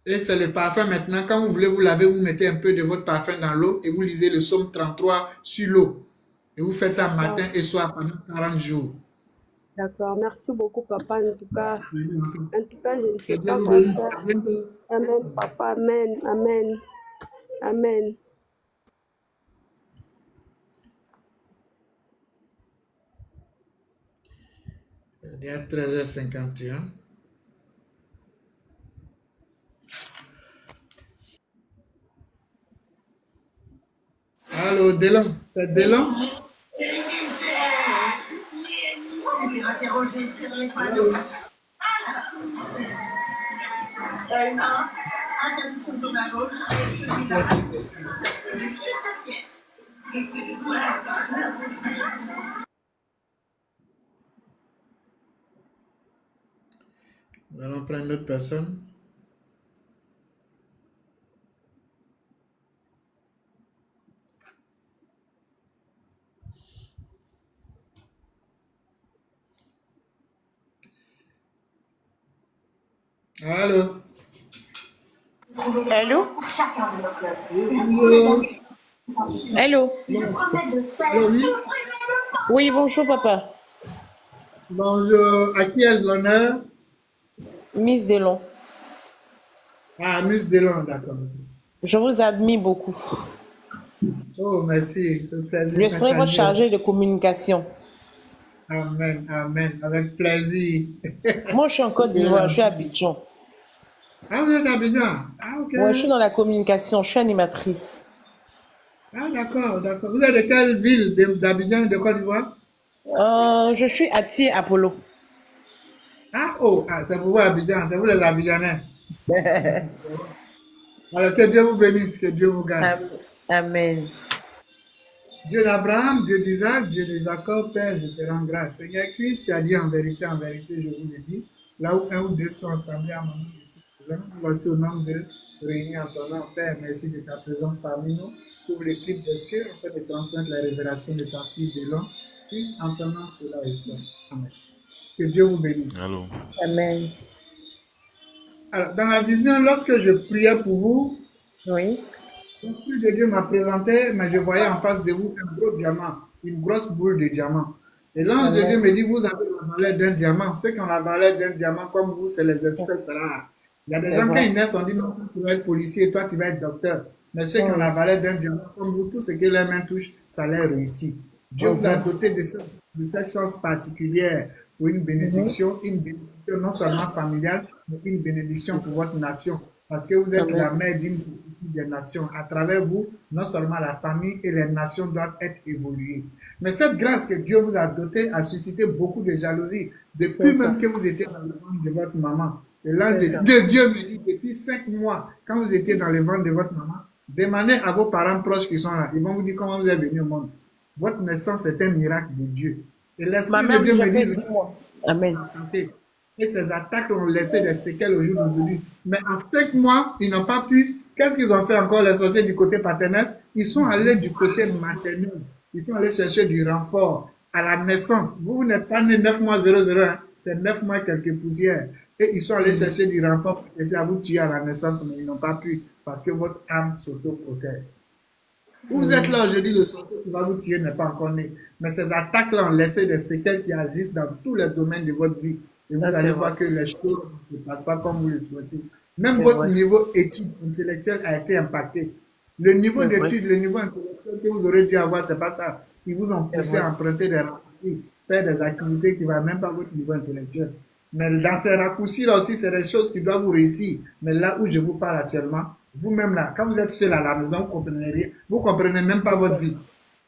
Et c'est le parfum maintenant. Quand vous voulez vous laver, vous mettez un peu de votre parfum dans l'eau et vous lisez le psaume 33 sur l'eau. Et vous faites ça D'accord. matin et soir pendant 40 jours. D'accord. Merci beaucoup, papa. En tout cas, je ne Que sais Dieu pas vous quoi bénisse. faire. À bientôt. Amen, papa. Amen. Amen. Amen. Il est 13h51. Allô, Delon, c'est Delon? Allô? Nous allons prendre une autre personne. Allô? Allô? Oui, bonjour. Allô? Allô, oui? Oui, bonjour papa. Bonjour. À qui ai-je l'honneur? Miss Delon, Ah, Miss Delon, d'accord. je vous admire beaucoup. Oh, merci. C'est un plaisir Je serai votre partagé. chargé de communication. Amen, amen. Avec plaisir. Moi, je suis en Vous Côte serez d'Ivoire, là. je suis à Abidjan. Ah, vous êtes à Abidjan? Ah, ok. Ouais, je suis dans la communication, je suis animatrice. Ah, d'accord, d'accord. Vous êtes de quelle ville d'Abidjan et de Côte d'Ivoire? Je suis à Thiers Apollo. Ah, oh, ah, c'est pour vous Abidjan, c'est vous les Abidjanais. Alors que Dieu vous bénisse, que Dieu vous garde. Amen. Dieu d'Abraham, Dieu d'Isaac, Dieu de Jacob, Père, je te rends grâce. Seigneur Christ, tu as dit en vérité, je vous le dis, là où un ou deux sont assemblés à mon nom, je suis présent. Voici au nom de réunis en ton nom, Père, merci de ta présence parmi nous. Ouvre les clips des cieux afin de t'emprunter la révélation de ta fille de l'homme. Puisse en ton nom cela est fait. Amen. Que Dieu vous bénisse. Allô. Amen. Alors, dans la vision, lorsque je priais pour vous, Oui. l'Esprit de Dieu m'a présenté, mais je voyais en face de vous un gros diamant, une grosse boule de diamant. Et l'ange de Dieu Amen. me dit, vous avez la valeur d'un diamant. Ceux qui ont la valeur d'un diamant, comme vous, c'est les espèces rares. Il y a des C'est gens, quand vrai. ils naissent, on dit, non, tu vas être policier, toi, tu vas être docteur. Mais ceux qui ont la Mhm. valeur d'un diamant, comme vous, tout ce que les mains touchent, ça leur réussit. Dieu vous a Mhm. doté de cette chance particulière pour Mhm. une bénédiction non seulement familiale, mais une bénédiction pour votre nation. Parce que vous êtes la Amen. mère d'une des nations. À travers vous, non seulement la famille et les nations doivent être évoluées. Mais cette grâce que Dieu vous a dotée a suscité beaucoup de jalousie, C'est depuis ça. même que vous étiez dans le ventre de votre maman. Et l'ange C'est de, ça. de Dieu me dit, depuis 5 mois, quand vous étiez dans le ventre de votre maman, demandez à vos parents proches qui sont là. Ils vont vous dire comment vous êtes venu au monde. Votre naissance est un miracle de Dieu. Et Ma l'Esprit de mère me Dieu dit, me j'ai fait dit, 10 mois. Amen. et ces attaques ont laissé des séquelles au jour d'aujourd'hui. Mais en 5 mois, ils n'ont pas pu. Qu'est-ce qu'ils ont fait encore, les sorciers du côté paternel? Ils sont allés du côté maternel. Ils sont allés chercher du renfort à la naissance. Vous n'êtes pas né 9 mois 001, c'est 9 mois quelques poussières. Et ils sont allés chercher du renfort pour chercher à vous tuer à la naissance, mais ils n'ont pas pu parce que votre âme s'auto-protège. Vous êtes là aujourd'hui, le sorcier qui va vous tuer n'est pas encore né. Mais ces attaques-là ont laissé des séquelles qui agissent dans tous les domaines de votre vie. Et vous Ça, c'est allez vrai. voir que les choses ne se passent pas comme vous le souhaitez. Même C'est votre vrai. niveau étude intellectuelle a été impacté. Le niveau C'est vrai. d'étude, le niveau intellectuel que vous aurez dû avoir, c'est pas ça. Ils vous ont C'est poussé vrai. à emprunter des raccourcis, faire des activités qui ne vont même pas votre niveau intellectuel. Mais dans ces raccourcis-là aussi, c'est des choses qui doivent vous réussir. Mais là où je vous parle actuellement, vous-même là, quand vous êtes seul à la maison, vous comprenez rien, vous comprenez même pas votre vie.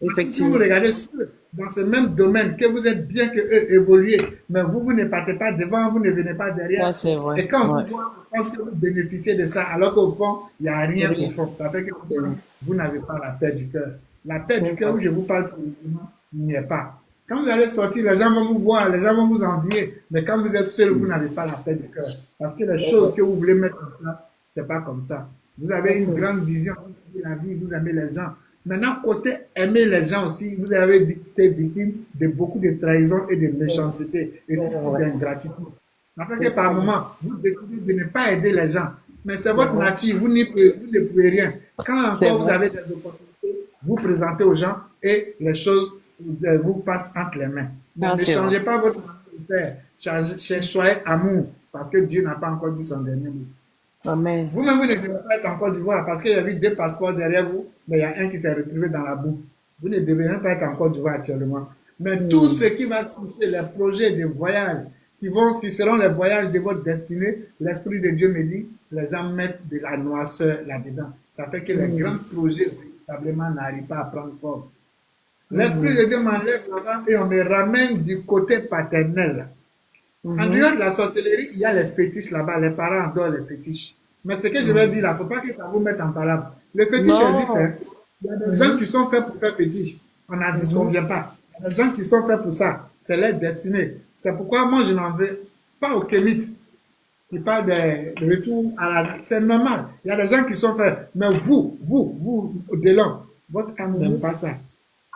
Quand vous Effectivement. regardez ceux dans ce même domaine, que vous êtes bien que eux évoluez, mais vous ne partez pas devant, vous ne venez pas Ça, derrière. c'est vrai. Et quand on Ouais. vous voit, on pense que vous bénéficiez de ça, alors qu'au fond, il n'y a rien au Rien. fond. Ça fait que C'est vrai. vous n'avez pas la paix du cœur. La paix du C'est cœur vrai. où je vous parle, sérieusement, il n'y est pas. Quand vous allez sortir, les gens vont vous voir, les gens vont vous envier, mais quand vous êtes seul, vous n'avez pas la paix du cœur. Parce que les C'est vrai. choses que vous voulez mettre en place, c'est pas comme ça. Vous Ça, avez une c'est vrai. grande vision, vous aimez la vie, vous aimez les gens, Maintenant, côté aimer les gens aussi, vous avez été victime de beaucoup de trahison et de méchanceté et C'est surtout vrai. d'ingratitude. Ça fait C'est que par ça. moment, vous décidez de ne pas aider les gens. Mais c'est C'est votre vrai. nature, vous ne pouvez rien. Quand C'est encore vous vrai. avez des opportunités, vous présentez aux gens et les choses vous passent entre les mains. Mais Non, ne c'est vrai. changez pas votre manière de faire. Soyez amour, parce que Dieu n'a pas encore dit son dernier mot. Amen. Vous-même, vous ne devez pas être en Côte d'Ivoire parce qu'il y avait deux passeports derrière vous, mais il y a un qui s'est retrouvé dans la boue. Vous ne devez même pas être en Côte d'Ivoire actuellement. Mais tout ce qui va toucher les projets de voyage, qui seront les voyages de votre destinée, l'Esprit de Dieu me dit, les gens mettent de la noirceur là-dedans. Ça fait que les grands projets, véritablement, n'arrivent pas à prendre forme. L'Esprit de Dieu m'enlève là-bas et on me ramène du côté paternel. En dehors de la sorcellerie, il y a les fétiches là-bas. Les parents adorent les fétiches. Mais ce que je vais dire là, il ne faut pas que ça vous mette en palabre. Les fétiches existent. Non. Hein. Il y a des gens qui sont faits pour faire fétiche. On n'en disconvient pas. Il y a des gens qui sont faits pour ça. C'est leur destinée. C'est pourquoi moi, je n'en veux pas aux kémites qui parlent de retour à la... C'est normal. Il y a des gens qui sont faits. Mais vous, Delon, votre âme n'aime pas ça.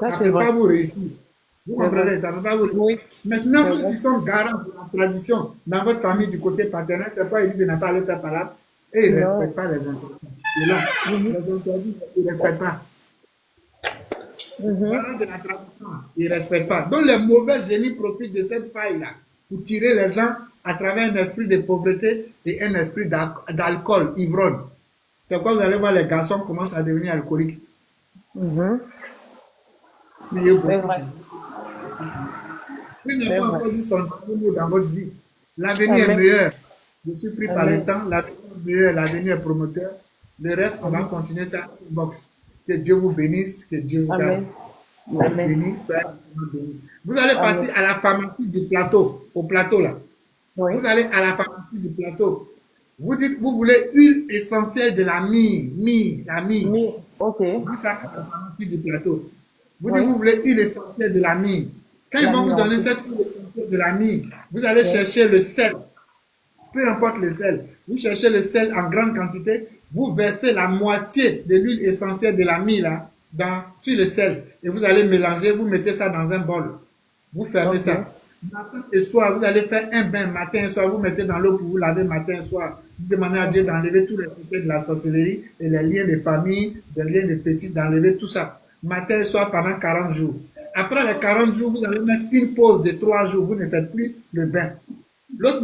Ça, Ça c'est ne peut vrai. pas vous réussir. Vous C'est comprenez, vrai. ça ne peut pas vous réussir. Oui. Maintenant, C'est ceux vrai. qui sont garants de la tradition dans votre famille du côté paternel, c'est pas évident de ne pas aller faire par là et ils ne Non. respectent pas les interdits. Et là, les interdits, ils ne respectent pas. Garants de la tradition, ils ne respectent pas. Donc les mauvais génies profitent de cette faille-là pour tirer les gens à travers un esprit de pauvreté et un esprit d'alcool, ivrogne. C'est pourquoi vous allez voir les garçons commencent à devenir alcooliques. Il y a beaucoup C'est de vrai. Vous n'avez C'est pas vrai. encore dit son dernier mot dans votre vie. L'avenir est Amen. meilleur. Je suis pris par le Amen. temps. L'avenir est meilleur. L'avenir est promoteur. Le reste, on va continuer ça box. Que Dieu vous bénisse. Que Dieu vous garde. Amen. Soyez Amen. bénis. Soyez bénis. Vous allez Amen. partir à la pharmacie du plateau. Au plateau là. Oui. Vous allez à la pharmacie du plateau. Vous dites, vous voulez huile essentielle de la mie. La mie. Mais, ok. Dis ça à la pharmacie du plateau. Vous dites, Oui. vous voulez huile essentielle de la mie. Quand ils La vont vous donner nuance. cette huile essentielle de la mie, vous allez chercher le sel. Peu importe le sel. Vous cherchez le sel en grande quantité. Vous versez la moitié de l'huile essentielle de la mie là, sur le sel. Et vous allez mélanger. Vous mettez ça dans un bol. Vous fermez Ok. ça. Matin et soir, vous allez faire un bain matin et soir. Vous mettez dans l'eau pour vous laver matin et soir. Vous demandez à Dieu d'enlever tous les secrets de la sorcellerie et les liens de famille, les liens de fétiche, d'enlever tout ça. Matin et soir pendant 40 jours. Après les 40 jours, vous allez mettre une pause de 3 jours. Vous ne faites plus le bain. L'autre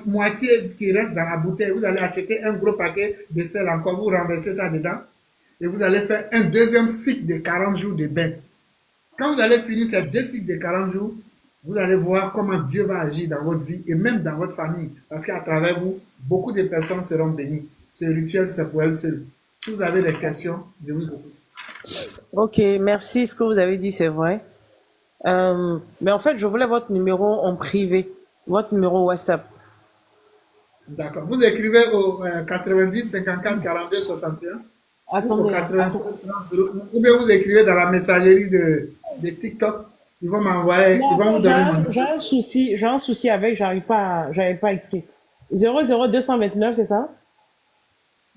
moitié qui reste dans la bouteille, vous allez acheter un gros paquet de sel encore. Vous renversez ça dedans. Et vous allez faire un deuxième cycle de 40 jours de bain. Quand vous allez finir ces deux cycles de 40 jours, vous allez voir comment Dieu va agir dans votre vie et même dans votre famille. Parce qu'à travers vous, beaucoup de personnes seront bénies. Ce rituel, c'est pour elles seules. Si vous avez des questions, je vous écoute. Ok, merci. Ce que vous avez dit, c'est vrai. Mais en fait, je voulais votre numéro en privé, votre numéro WhatsApp. D'accord. Vous écrivez au 90 54 42 61 ou au Attendez, 87 30 ou bien vous écrivez dans la messagerie de TikTok. Ils vont m'envoyer, ils vont vous non, donner mon j'ai numéro. un souci avec, j'arrive pas à écrire. 00229, c'est ça?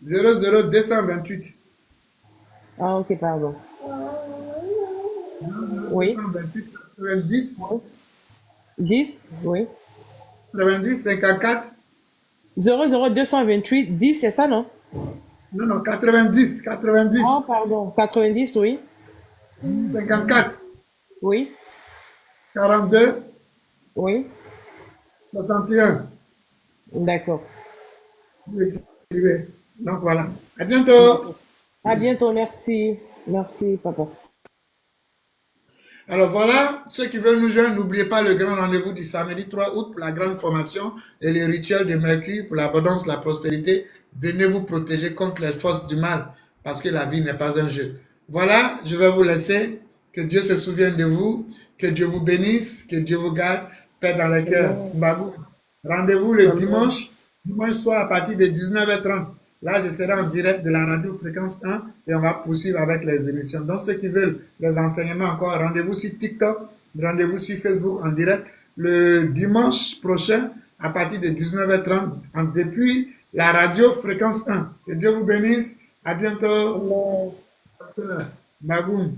00 228. Ah, ok, pardon. 00 Oui. 228 90 10, oui. 90 54. 00228, 10, c'est ça, non? Non, 90 90 Ah, pardon. 90, oui. 54 Oui. 42 Oui. 61. D'accord. Vous écrivez. Donc voilà. À bientôt. À bientôt, merci. Merci, papa. Alors voilà, ceux qui veulent nous joindre, n'oubliez pas le grand rendez-vous du samedi 3 août pour la grande formation et les rituels de Mercure pour l'abondance, la prospérité. Venez vous protéger contre les forces du mal parce que la vie n'est pas un jeu. Voilà, je vais vous laisser. Que Dieu se souvienne de vous, que Dieu vous bénisse, que Dieu vous garde, paix dans le cœur. Mbagou. Rendez-vous le dimanche soir à partir de 19h30. Là, je serai en direct de la radio Fréquence 1 et on va poursuivre avec les émissions. Donc, ceux qui veulent les enseignements encore, rendez-vous sur TikTok, rendez-vous sur Facebook en direct le dimanche prochain à partir de 19h30 depuis la radio Fréquence 1. Que Dieu vous bénisse. À bientôt. Nagoum,